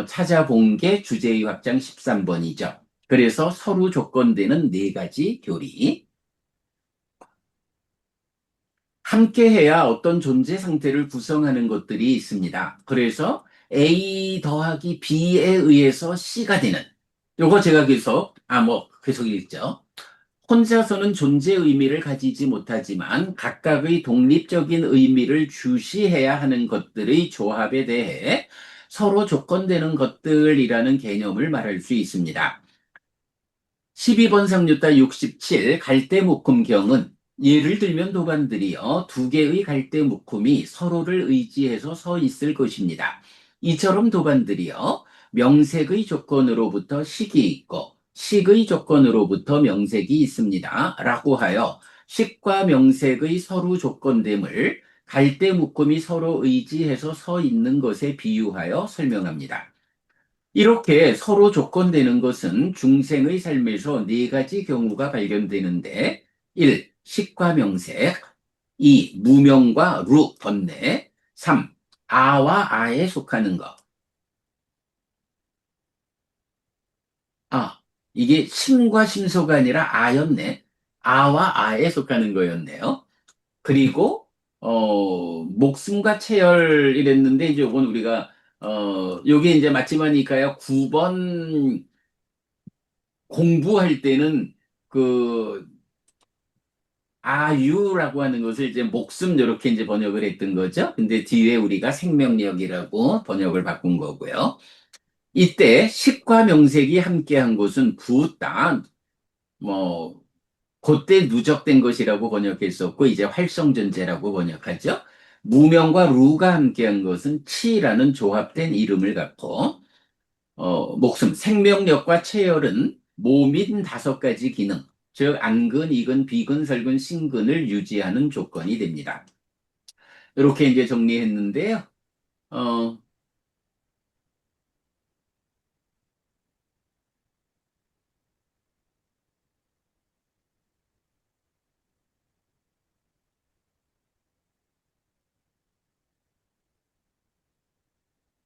찾아본 게 주제의 확장 13번이죠. 그래서 서로 조건되는 네 가지 교리. 함께해야 어떤 존재 상태를 구성하는 것들이 있습니다. 그래서 A 더하기 B에 의해서 C가 되는. 요거 제가 계속 읽죠. 혼자서는 존재 의미를 가지지 못하지만 각각의 독립적인 의미를 주시해야 하는 것들의 조합에 대해 서로 조건되는 것들이라는 개념을 말할 수 있습니다. 12번 상류따 67 갈대묶음경은 예를 들면 도반들이여 두 개의 갈대묶음이 서로를 의지해서 서 있을 것입니다. 이처럼 도반들이여 명색의 조건으로부터 식이 있고 식의 조건으로부터 명색이 있습니다. 라고 하여 식과 명색의 서로 조건됨을 갈대묶음이 서로 의지해서 서 있는 것에 비유하여 설명합니다. 이렇게 서로 조건되는 것은 중생의 삶에서 네 가지 경우가 발견되는데, 1. 식과 명색. 2. 무명과 루, 번뇌. 3. 아와 아에 속하는 것. 아, 이게 심과 심소가 아니라 아였네. 아와 아에 속하는 거였네요. 그리고, 목숨과 체열 이랬는데, 이제 요건 우리가, 요게 이제 맞지만이니까요. 9번 공부할 때는 그, 아유라고 하는 것을 이제 목숨 이렇게 이제 번역을 했던 거죠. 근데 뒤에 우리가 생명력이라고 번역을 바꾼 거고요. 이때 식과 명색이 함께한 것은 부다, 뭐, 그때 누적된 것이라고 번역했었고, 이제 활성전제라고 번역하죠. 무명과 루가 함께한 것은 치라는 조합된 이름을 갖고, 목숨, 생명력과 체열은 몸인 5가지 기능, 즉, 안근, 이근, 비근, 설근, 신근을 유지하는 조건이 됩니다. 이렇게 이제 정리했는데요. 어,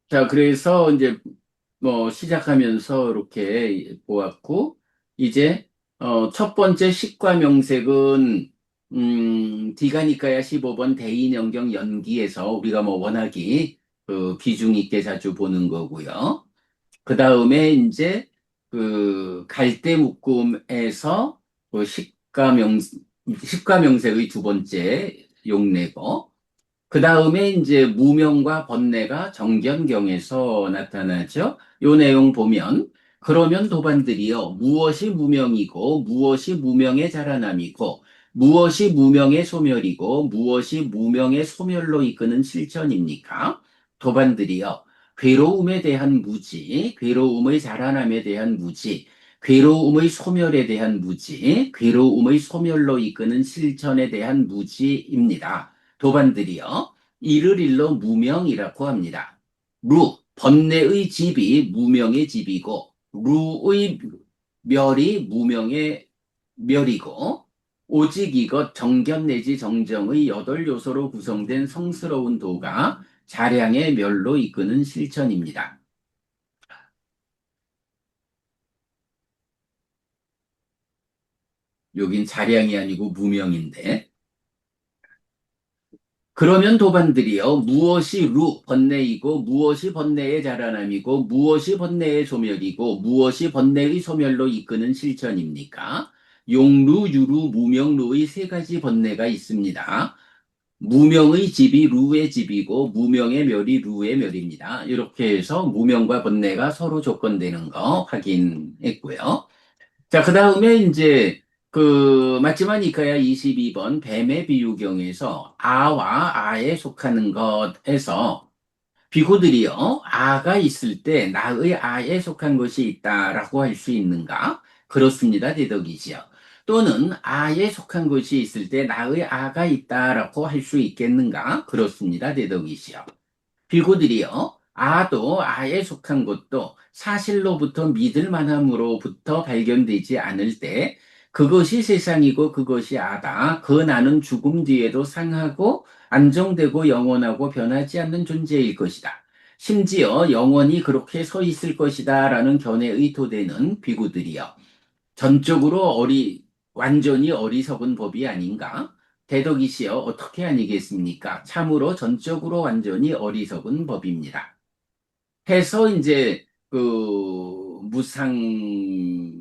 자, 그래서 이제 뭐 시작하면서 이렇게 보았고, 이제 첫 번째 식과 명색은 디가니까야 15번 대인연경 연기에서 우리가 뭐 워낙이 그 비중 있게 자주 보는 거고요. 그 다음에 이제 그 갈대묶음에서 그 식과 명색의 두 번째 용례고, 그 다음에 이제 무명과 번뇌가 정견경에서 나타나죠. 요 내용 보면, 그러면 도반들이요, 무엇이 무명이고, 무엇이 무명의 자라남이고, 무엇이 무명의 소멸이고, 무엇이 무명의 소멸로 이끄는 실천입니까? 도반들이요, 괴로움에 대한 무지, 괴로움의 자라남에 대한 무지, 괴로움의 소멸에 대한 무지, 괴로움의 소멸로 이끄는 실천에 대한 무지입니다. 도반들이요. 이를 일러 무명이라고 합니다. 번뇌의 집이 무명의 집이고, 루의 멸이 무명의 멸이고, 오직 이것 정견 내지 정정의 8요소로 구성된 성스러운 도가 자량의 멸로 이끄는 실천입니다. 여긴 자량이 아니고 무명인데, 그러면 도반들이요, 무엇이 번뇌이고, 무엇이 번뇌의 자라남이고, 무엇이 번뇌의 소멸이고, 무엇이 번뇌의 소멸로 이끄는 실천입니까? 용루, 유루, 무명루의 3가지 번뇌가 있습니다. 무명의 집이 루의 집이고, 무명의 멸이 루의 멸입니다. 이렇게 해서 무명과 번뇌가 서로 조건되는 거 확인했고요. 자, 그 다음에 이제 맞지만 이카야 22번 뱀의 비유경에서 아와 아에 속하는 것에서 비구들이요, 아가 있을 때 나의 아에 속한 것이 있다라고 할 수 있는가? 그렇습니다, 대덕이지요. 또는 아에 속한 것이 있을 때 나의 아가 있다라고 할 수 있겠는가? 그렇습니다, 대덕이지요. 빌고들이요. 아도 아에 속한 것도 사실로부터 믿을 만함으로부터 발견되지 않을 때 그것이 세상이고 그것이 아다. 그 나는 죽음 뒤에도 상하고 안정되고 영원하고 변하지 않는 존재일 것이다. 심지어 영원히 그렇게 서 있을 것이다. 라는 견해의 토대는 비구들이요. 전적으로 완전히 어리석은 법이 아닌가? 대덕이시여 어떻게 아니겠습니까? 참으로 전적으로 완전히 어리석은 법입니다. 해서 이제 무상을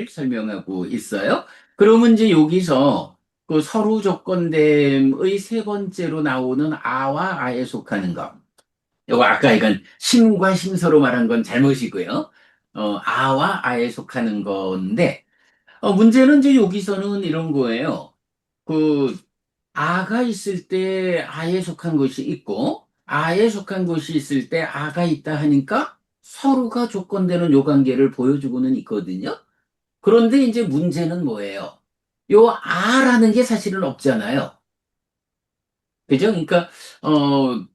설명하고 있어요. 그러면 이제 여기서 그 서로 조건됨의 3번째로 나오는 아와 아에 속하는 것. 요거 아까 이건 심과 심서로 말한 건 잘못이고요. 아와 아에 속하는 건데, 문제는 이제 여기서는 이런 거예요. 그, 아가 있을 때 아에 속한 것이 있고, 아에 속한 것이 있을 때 아가 있다 하니까 서로가 조건되는 요 관계를 보여주고는 있거든요. 그런데 이제 문제는 뭐예요? 요 아라는 게 사실은 없잖아요. 그죠? 그러니까, 어,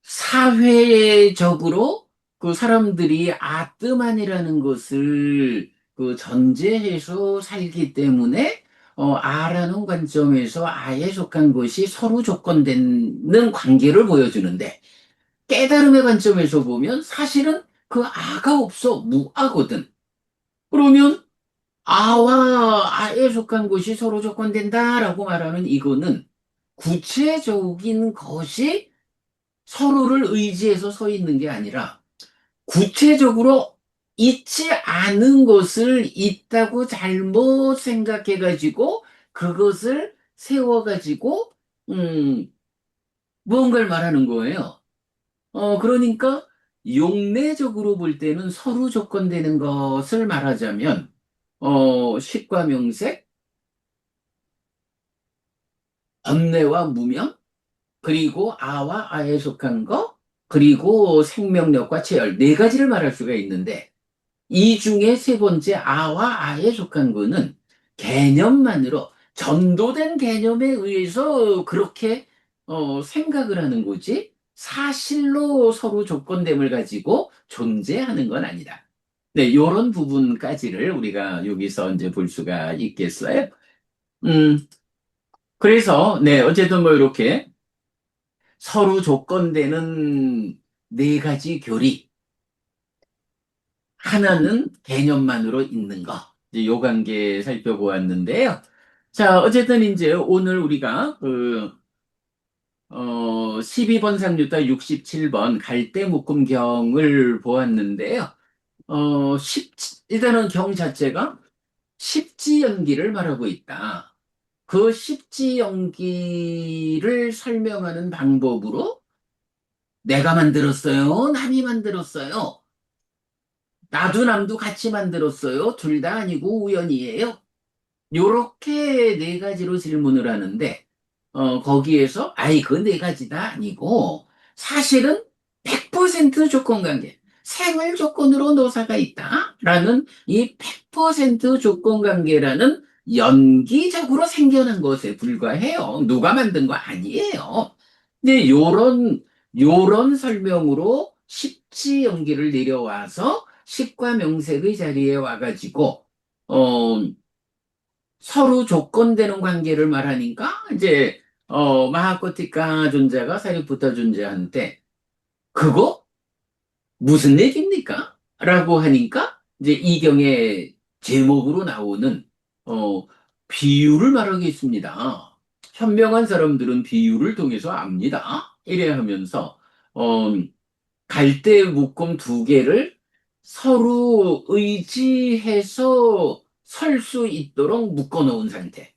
사회적으로 그 사람들이 아뜸한이라는 것을 그 전제해서 살기 때문에 아라는 관점에서 아에 속한 것이 서로 조건되는 관계를 보여주는데, 깨달음의 관점에서 보면 사실은 그 아가 없어. 무아거든. 그러면 아와 아에 속한 것이 서로 조건된다라고 말하는 이거는 구체적인 것이 서로를 의지해서 서 있는 게 아니라 구체적으로 있지 않은 것을 있다고 잘못 생각해가지고 그것을 세워가지고 무언가를 말하는 거예요. 그러니까 용례적으로 볼 때는 서로 조건되는 것을 말하자면 식과 명색, 번뇌와 무명, 그리고 아와 아에 속한 거, 그리고 생명력과 체열 네 가지를 말할 수가 있는데 이 중에 세 번째 아와 아에 속한 거는 개념만으로 전도된 개념에 의해서 그렇게 생각을 하는 거지 사실로 서로 조건됨을 가지고 존재하는 건 아니다. 네, 이런 부분까지를 우리가 여기서 이제 볼 수가 있겠어요. 음, 그래서 네, 어쨌든 뭐 이렇게 서로 조건되는 네 가지 교리. 하나는 개념만으로 있는 거. 이제 요 관계 살펴보았는데요. 자, 어쨌든 이제 오늘 우리가 12번 상류타 67번 갈대묶음경을 보았는데요. 일단은 경 자체가 십지연기를 말하고 있다. 그 십지연기를 설명하는 방법으로 내가 만들었어요, 남이 만들었어요, 나도 남도 같이 만들었어요, 둘 다 아니고 우연이에요. 요렇게 네 가지로 질문을 하는데, 거기에서, 아이, 그 네 가지다 아니고, 사실은 100% 조건 관계, 생활 조건으로 노사가 있다. 라는 이 100% 조건 관계라는 연기적으로 생겨난 것에 불과해요. 누가 만든 거 아니에요. 근데 요런 설명으로 십지 연기를 내려와서 십과 명색의 자리에 와가지고, 어, 서로 조건되는 관계를 말하니까 이제 마하코티카 존재가 사리푸타 존재한테 그거 무슨 얘기입니까? 라고 하니까 이제 이경의 제목으로 나오는 어 비유를 말하겠습니다. 현명한 사람들은 비유를 통해서 압니다. 이래 하면서 어 갈대 묶음 두 개를 서로 의지해서 설 수 있도록 묶어 놓은 상태.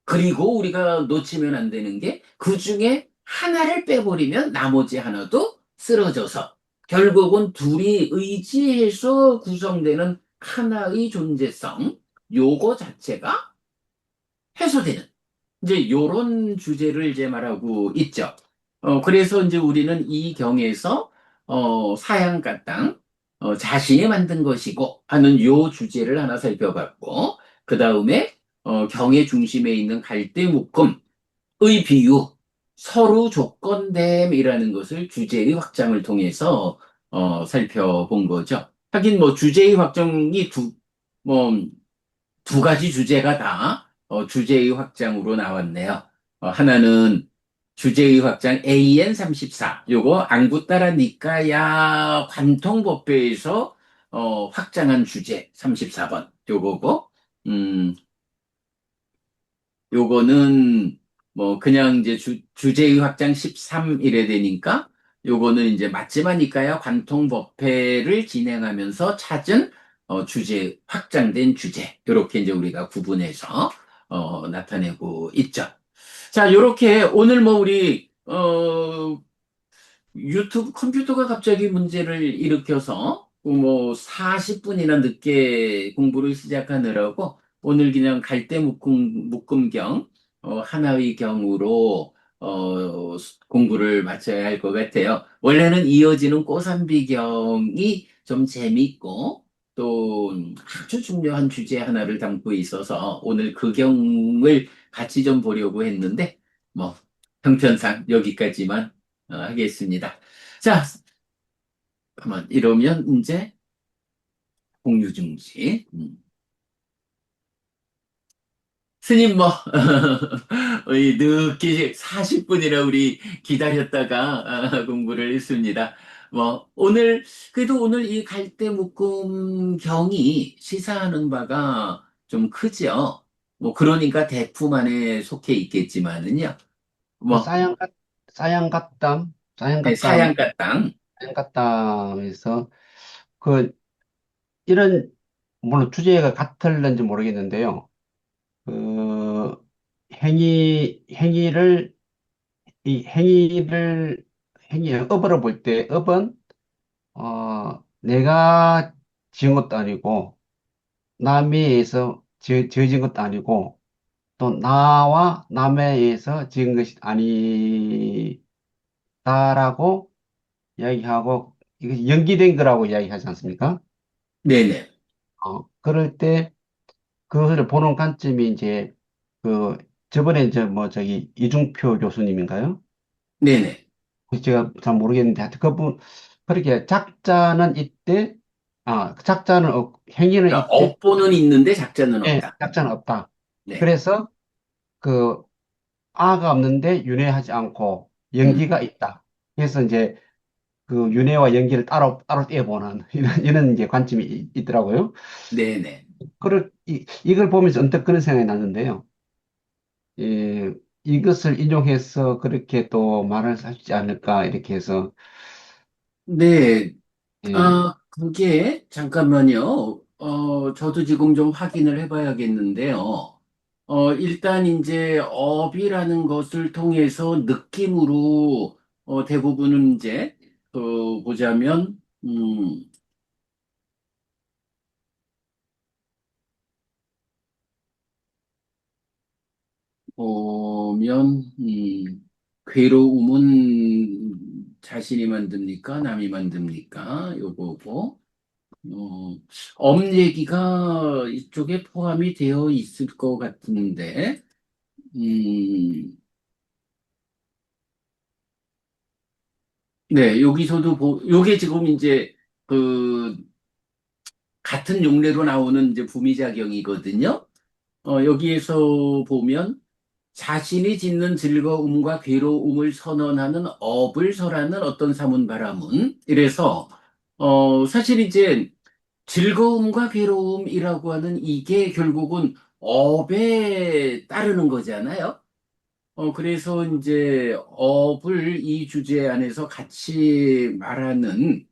그리고 우리가 놓치면 안 되는 게 그 중에 하나를 빼버리면 나머지 하나도 쓰러져서 결국은 둘이 의지해서 구성되는 하나의 존재성, 요거 자체가 해소되는 이제 요런 주제를 이제 말하고 있죠. 그래서 이제 우리는 이 경에서 사양가땅 자신이 만든 것이고 하는 요 주제를 하나 살펴봤고 그 다음에 경의 중심에 있는 갈대묶음의 비유 서로 조건됨이라는 것을 주제의 확장을 통해서 살펴본 거죠. 하긴 뭐 주제의 확정이 뭐 두 가지 주제가 다 주제의 확장으로 나왔네요. 하나는 주제의 확장 AN34. 요거 안구따라 니까야 관통법배에서 확장한 주제 34번. 요거고, 음, 요거는 뭐 그냥 이제 주제의 확장 13 이래 되니까 요거는 이제 맞지마니까야 관통법회를 진행하면서 찾은 주제 확장된 주제 요렇게 이제 우리가 구분해서 나타내고 있죠. 자, 요렇게 오늘 뭐 우리 유튜브 컴퓨터가 갑자기 문제를 일으켜서 뭐 40분이나 늦게 공부를 시작하느라고 오늘 그냥 묶음경 하나의 경으로 공부를 마쳐야 할 것 같아요. 원래는 이어지는 꼬삼비경이 좀 재밌고 또 아주 중요한 주제 하나를 담고 있어서 오늘 그 경을 같이 좀 보려고 했는데 뭐 형편상 여기까지만 하겠습니다. 자, 가만 이러면 이제 공유 중지. 스님 뭐 이 늦게 40분이나 우리 기다렸다가 공부를 했습니다. 뭐 오늘 그래도 오늘 이 갈대묶음 경이 시사하는 바가 좀 크죠. 뭐 그러니까 대품 안에 속해 있겠지만은요. 그 뭐 사양갓담, 네, 사양갓담, 사양가 땅. 사양갓담에서 그 이런 물론 주제가 같을는지 모르겠는데요. 그 행위를 이 행위 업으로 볼 때 업은 내가 지은 것도 아니고 남에 의해서 지어진 것도 아니고 또 나와 남에 의해서 지은 것이 아니다라고 이야기하고 이게 연기된 거라고 이야기하지 않습니까? 네네. 그럴 때 그것을 보는 관점이 이제 그 저번에 뭐 저기 이중표 교수님인가요? 네네. 제가 잘 모르겠는데 하여튼 그분 그렇게 작자는 이때 작자는 행위는 그러니까 이때 업보는 있는데 작자는 예, 없다. 작자는 없다. 네. 그래서 그 아가 없는데 윤회하지 않고 음. 연기가 있다. 그래서 이제 그 윤회와 연기를 따로 떼어보는 이런 이제 관점이 있더라고요. 네네. 이걸 보면서 언뜻 그런 생각이 났는데요. 이것을 인용해서 그렇게 또 말을 하지 않을까 이렇게 해서 네. 예, 그게, 잠깐만요. 저도 지금 좀 확인을 해봐야겠는데요. 일단 이제 업이라는 것을 통해서 느낌으로, 대부분은 이제, 보자면, 괴로움은 자신이 만듭니까? 남이 만듭니까? 요거고. 어, 엄 얘기가 이쪽에 포함이 되어 있을 것 같은데, 음, 네, 요게 지금 이제, 그, 같은 용례로 나오는 이제 부미작용이거든요. 여기에서 보면, 자신이 짓는 즐거움과 괴로움을 선언하는 업을 설하는 어떤 사문 바람은, 이래서, 사실 이제, 즐거움과 괴로움이라고 하는 이게 결국은 업에 따르는 거잖아요. 그래서 이제 업을 이 주제 안에서 같이 말하는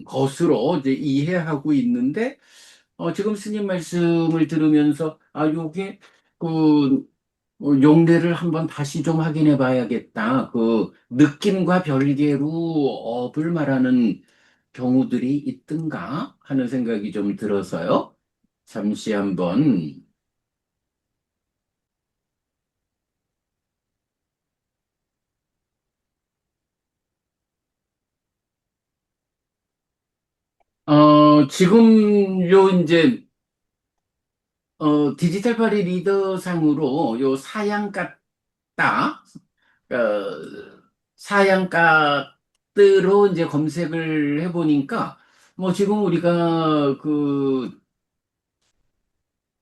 것으로 이제 이해하고 있는데, 지금 스님 말씀을 들으면서, 요게, 그, 용례를 한번 다시 좀 확인해 봐야겠다. 그, 느낌과 별개로 업을 말하는 경우들이 있던가 하는 생각이 좀 들어서요. 잠시 한번, 지금 이제, 디지털 파리 리더상으로 요 사양 사양가대로 이제 검색을 해보니까, 뭐 지금 우리가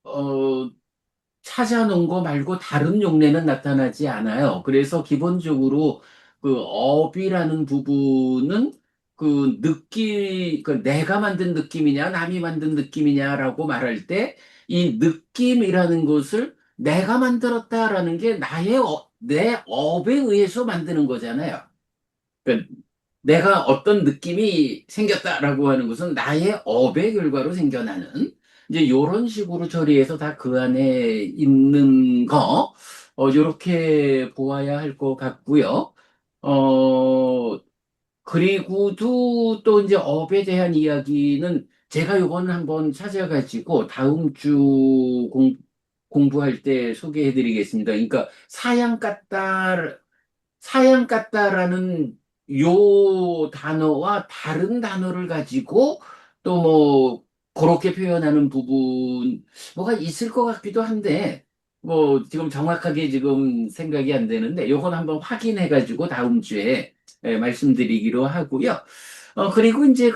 어, 찾아놓은 거 말고 다른 용례는 나타나지 않아요. 그래서 기본적으로 그 업이라는 부분은 그 내가 만든 느낌이냐, 남이 만든 느낌이냐라고 말할 때 이 느낌이라는 것을 내가 만들었다라는 게 내 업에 의해서 만드는 거잖아요. 그러니까 내가 어떤 느낌이 생겼다라고 하는 것은 나의 업의 결과로 생겨나는 이제 이런 식으로 처리해서 다 그 안에 있는 거, 요렇게 보아야 할 것 같고요. 어, 그리고도 또 이제 업에 대한 이야기는 제가 요거는 한번 찾아가지고 다음 주 공부할 때 소개해 드리겠습니다. 그러니까 사양 같다라는 요 단어와 다른 단어를 가지고 또 뭐 그렇게 표현하는 부분 뭐가 있을 것 같기도 한데 뭐 지금 정확하게 지금 생각이 안 되는데 요건 한번 확인해 가지고 다음 주에 말씀드리기로 하고요. 그리고 이제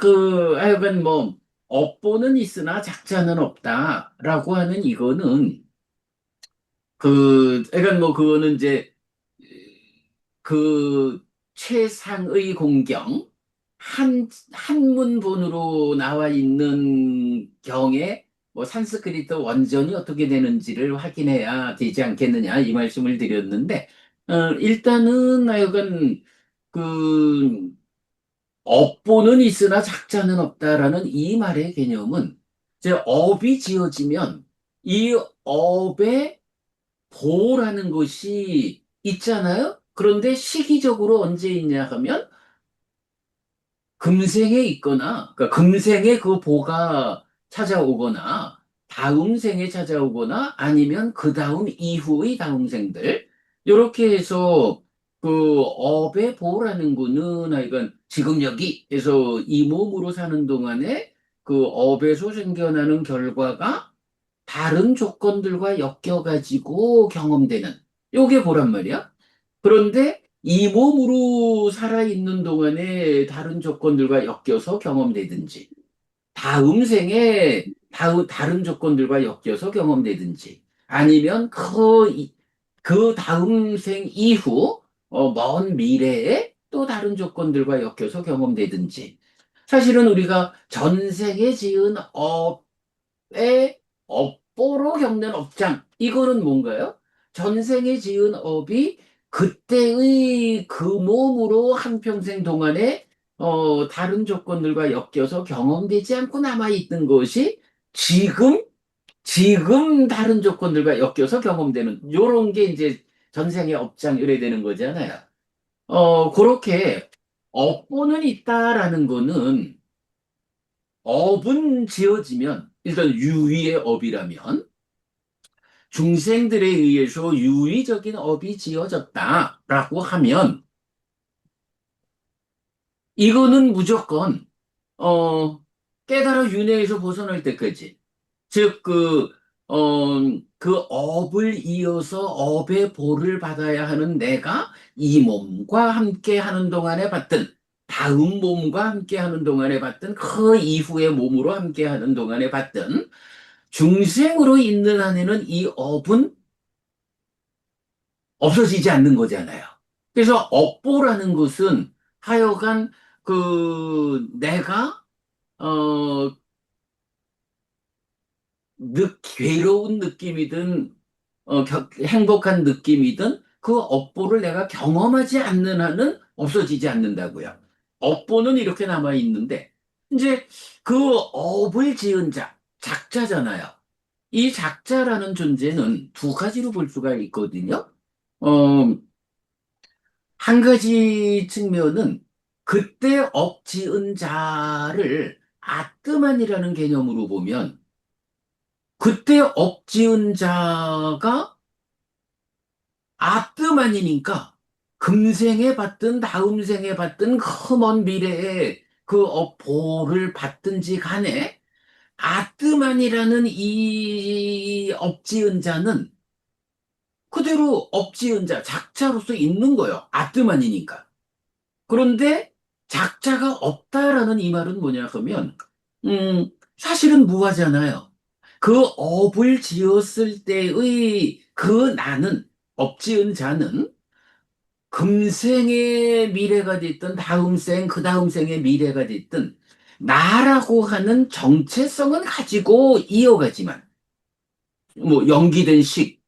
하여간 뭐 업보는 있으나 작자는 없다라고 하는 이거는 그러니까 뭐 그거는 이제 그 최상의 공경 한문본으로 나와 있는 경에 뭐 산스크리트 원전이 어떻게 되는지를 확인해야 되지 않겠느냐 이 말씀을 드렸는데 일단은 하여간 그 업보는 있으나 작자는 없다라는 이 말의 개념은 이제 업이 지어지면 이 업의 보라는 것이 있잖아요. 그런데 시기적으로 언제 있냐 하면 금생에 있거나, 그러니까 금생에 그 보가 찾아오거나, 다음 생에 찾아오거나, 아니면 그 다음 이후의 다음 생들. 이렇게 해서 그 업의 보라는 거는 하여간 지금 여기에서 이 몸으로 사는 동안에 그 업에서 생겨나는 결과가 다른 조건들과 엮여가지고 경험되는 요게 보란 말이야. 그런데 이 몸으로 살아있는 동안에 다른 조건들과 엮여서 경험되든지 다음 생에 다른 조건들과 엮여서 경험되든지 아니면 그 다음 생 이후 먼 미래에 또 다른 조건들과 엮여서 경험되든지 사실은 우리가 전생에 지은 의 업보로 겪는 업장. 이거는 뭔가요? 전생에 지은 업이 그때의 그 몸으로 한평생 동안에 다른 조건들과 엮여서 경험되지 않고 남아있던 것이 지금, 지금 다른 조건들과 엮여서 경험되는, 요런 게 이제 전생의 업장 이래 되는 거잖아요. 그렇게 업보는 있다라는 거는 업은 지어지면 일단 유의의 업이라면 중생들에 의해서 유의적인 업이 지어졌다라고 하면 이거는 무조건 어 깨달아 윤회에서 벗어날 때까지 즉 그 업을 이어서 업의 보를 받아야 하는 내가 이 몸과 함께 하는 동안에 받든 다음 몸과 함께 하는 동안에 받든 그 이후의 몸으로 함께 하는 동안에 받든 중생으로 있는 한에는 이 업은 없어지지 않는 거잖아요. 그래서 업보라는 것은 하여간 내가 어, 괴로운 느낌이든 행복한 느낌이든 그 업보를 내가 경험하지 않는 한은 없어지지 않는다고요. 업보는 이렇게 남아 있는데 이제 그 업을 지은 자, 작자잖아요. 이 작자라는 존재는 두 가지로 볼 수가 있거든요. 어, 한 가지 측면은 그때 업 지은 자를 아뜨만이라는 개념으로 보면 그때 업 지은 자가 아뜨만이니까 금생에 받든 다음 생에 받든 그 먼 미래에 그 업보를 받든지 간에 아뜨만이라는 이 업지은 자는 그대로 업지은 자, 작자로서 있는 거예요. 아뜨만이니까. 그런데 작자가 없다라는 이 말은 뭐냐 하면, 사실은 무하잖아요. 그 업을 지었을 때의 그 나는, 업지은 자는 금생의 미래가 됐든 다음 생, 그 다음 생의 미래가 됐든 나라고 하는 정체성은 가지고 이어가지만 뭐 연기된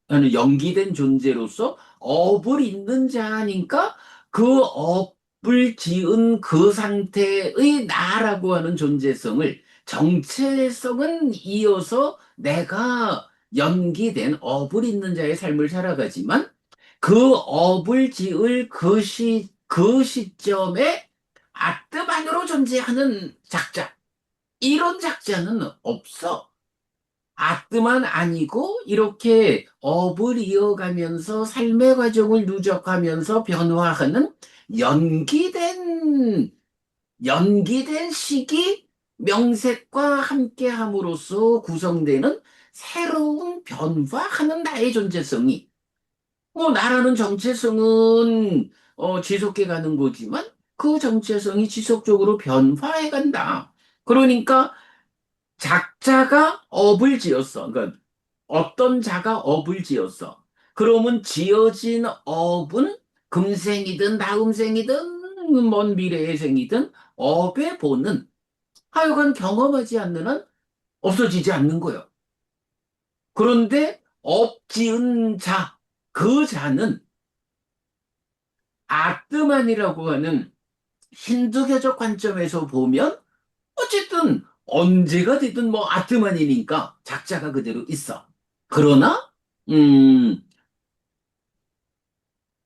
아니 연기된 존재로서 업을 잇는 자니까 그 업을 지은 그 상태의 나라고 하는 존재성을 정체성은 이어서 내가 연기된 업을 잇는 자의 삶을 살아가지만 그 업을 지을 그 시점에 아뜨만으로 존재하는 작자 이런 작자는 없어. 아뜨만 아니고 이렇게 업을 이어가면서 삶의 과정을 누적하면서 변화하는 연기된 연기된 시기 명색과 함께함으로써 구성되는 새로운 변화하는 나의 존재성이 뭐 나라는 정체성은 지속해 가는 거지만 그 정체성이 지속적으로 변화해 간다. 그러니까 작자가 업을 지었어. 그러니까 어떤 자가 업을 지었어. 그러면 지어진 업은 금생이든 다음생이든 먼 미래의 생이든 업의 본은 하여간 경험하지 않는 한 없어지지 않는 거예요. 그런데 업 지은 자, 그 자는 아트만이라고 하는 힌두교적 관점에서 보면 어쨌든 언제가 되든 뭐 아트만이니까 작자가 그대로 있어. 그러나 음,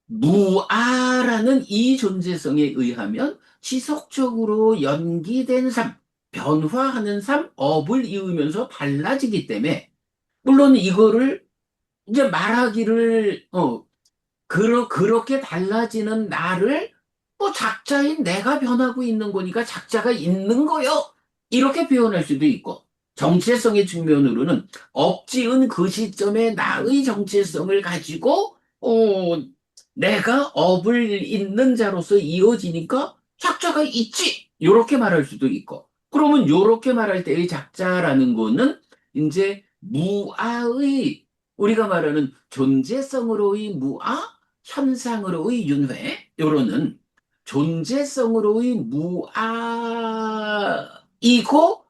무아라는 이 존재성에 의하면 지속적으로 연기된 삶, 변화하는 삶, 업을 이으면서 달라지기 때문에 물론 이거를 이제 말하기를 그렇게 달라지는 나를 뭐 작자인 내가 변하고 있는 거니까 작자가 있는 거요. 이렇게 표현할 수도 있고 정체성의 측면으로는 억지은 그 시점에 나의 정체성을 가지고 내가 업을 잇는 자로서 이어지니까 작자가 있지. 이렇게 말할 수도 있고 그러면 이렇게 말할 때의 작자라는 거는 이제 무아의 우리가 말하는 존재성으로의 무아 현상으로의 윤회, 요로는 존재성으로의 무아이고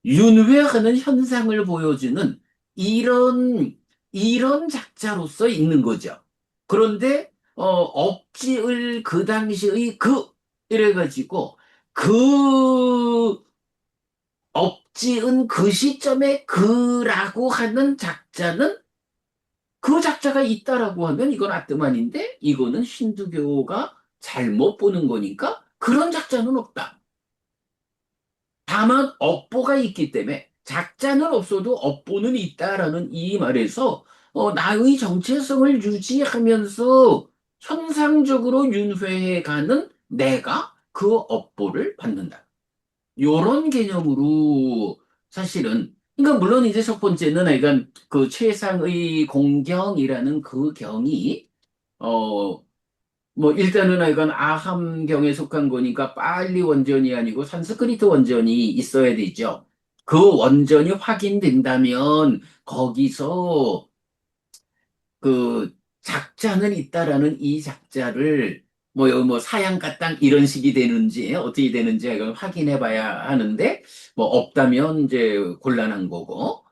윤회하는 현상을 보여주는 이런 작자로서 있는 거죠. 그런데 억지을 그 당시의 이래가지고 그 억지은 그 시점에 그라고 하는 작자는 그 작자가 있다라고 하면 이건 아뜨만인데 이거는 힌두교가 잘못 보는 거니까 그런 작자는 없다. 다만 업보가 있기 때문에 작자는 없어도 업보는 있다라는 이 말에서 나의 정체성을 유지하면서 현상적으로 윤회해가는 내가 그 업보를 받는다. 요런 개념으로 사실은 그러니까 물론 이제 첫 번째는 약간 그 최상의 공경이라는 그 경이 어 뭐 일단은 약간 아함경에 속한 거니까 빨리 원전이 아니고 산스크리트 원전이 있어야 되죠. 그 원전이 확인된다면 거기서 그 작자는 있다라는 이 작자를 뭐 사양가땅 이런 식이 되는지 어떻게 되는지 이걸 확인해 봐야 하는데 뭐 없다면 이제 곤란한 거고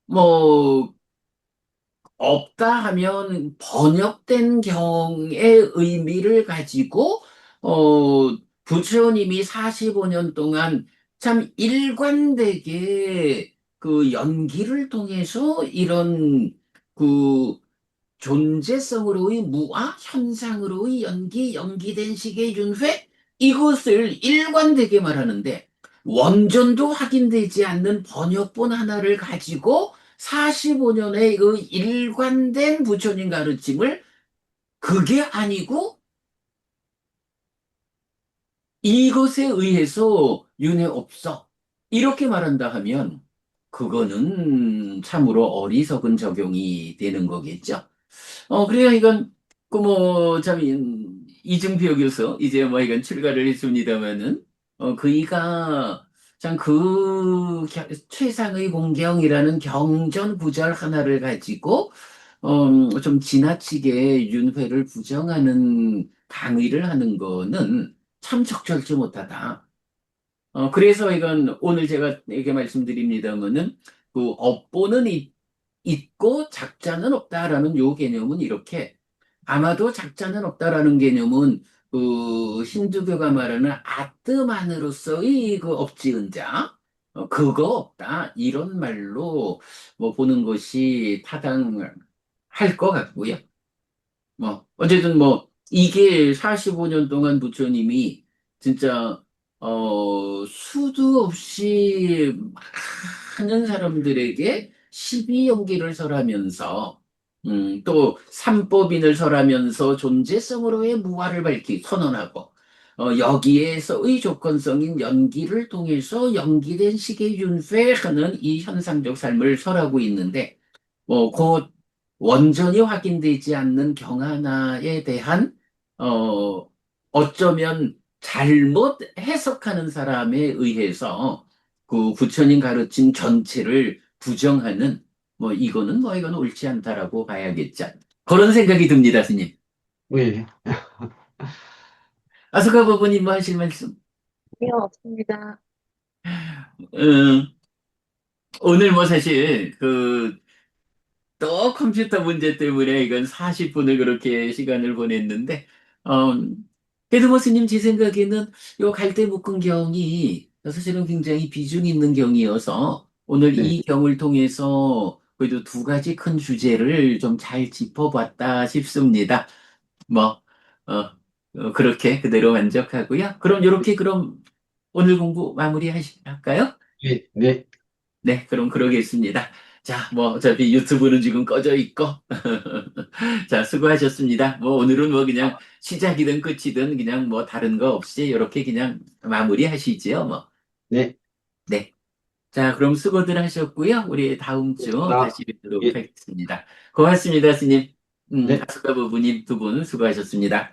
뭐 없다 하면 번역된 경의 의미를 가지고 부처님이 45년 동안 참 일관되게 그 연기를 통해서 이런 그 존재성으로의 무아, 현상으로의 연기, 연기된 식의 윤회 이것을 일관되게 말하는데 원전도 확인되지 않는 번역본 하나를 가지고 45년의 그 일관된 부처님 가르침을 그게 아니고 이것에 의해서 윤회 없어. 이렇게 말한다 하면 그거는 참으로 어리석은 적용이 되는 거겠죠. 그래요. 이건, 참, 이증표 교수, 이제 뭐, 이건 출가를 했습니다마는, 그이가 참 최상의 공경이라는 경전 구절 하나를 가지고, 좀 지나치게 윤회를 부정하는 강의를 하는 거는 참 적절치 못하다. 그래서 이건 오늘 제가 이렇게 말씀드립니다마는, 그 업보는 있고 작자는 없다라는 요 개념은 이렇게 아마도 작자는 없다라는 개념은 그 힌두교가 말하는 아뜨만으로서의 그 업지은자 그거 없다 이런 말로 뭐 보는 것이 타당할 것 같고요. 뭐 어쨌든 뭐 이게 45년 동안 부처님이 진짜 수도 없이 많은 사람들에게 십이 연기를 설하면서 또 삼법인을 설하면서 존재성으로의 무아를 선언하고 여기에서의 조건성인 연기를 통해서 연기된 식의 윤회하는 이 현상적 삶을 설하고 있는데 곧 원전이 확인되지 않는 경하나에 대한, 어쩌면 잘못 해석하는 사람에 의해서 그 부처님 가르침 전체를 부정하는 뭐 이거는 옳지 않다라고 봐야겠죠. 그런 생각이 듭니다, 스님. 예. 아스카 부부님 뭐 하실 말씀? 네, 없습니다. 음, 오늘 뭐 사실 또 컴퓨터 문제 때문에 이건 40분을 그렇게 시간을 보냈는데, 어, 그래도 뭐 스님 제 생각에는 요 갈대 묶은 경이 사실은 굉장히 비중 있는 경이어서 오늘 네. 이 경을 통해서 그래도 두 가지 큰 주제를 좀 잘 짚어봤다 싶습니다. 뭐, 그렇게 그대로 만족하고요. 그럼 요렇게 그럼 오늘 공부 마무리할까요? 예. 네. 네, 그럼 그러겠습니다. 자, 뭐, 어차피 유튜브는 지금 꺼져 있고. 자, 수고하셨습니다. 뭐, 오늘은 뭐 그냥 시작이든 끝이든 그냥 뭐 다른 거 없이 이렇게 그냥 마무리 하시지요, 뭐. 네. 네. 자, 그럼 수고들 하셨고요. 우리 다음 주 나, 다시 뵙도록 예. 하겠습니다. 고맙습니다, 스님. 네. 아스카 부부님 두 분 수고하셨습니다.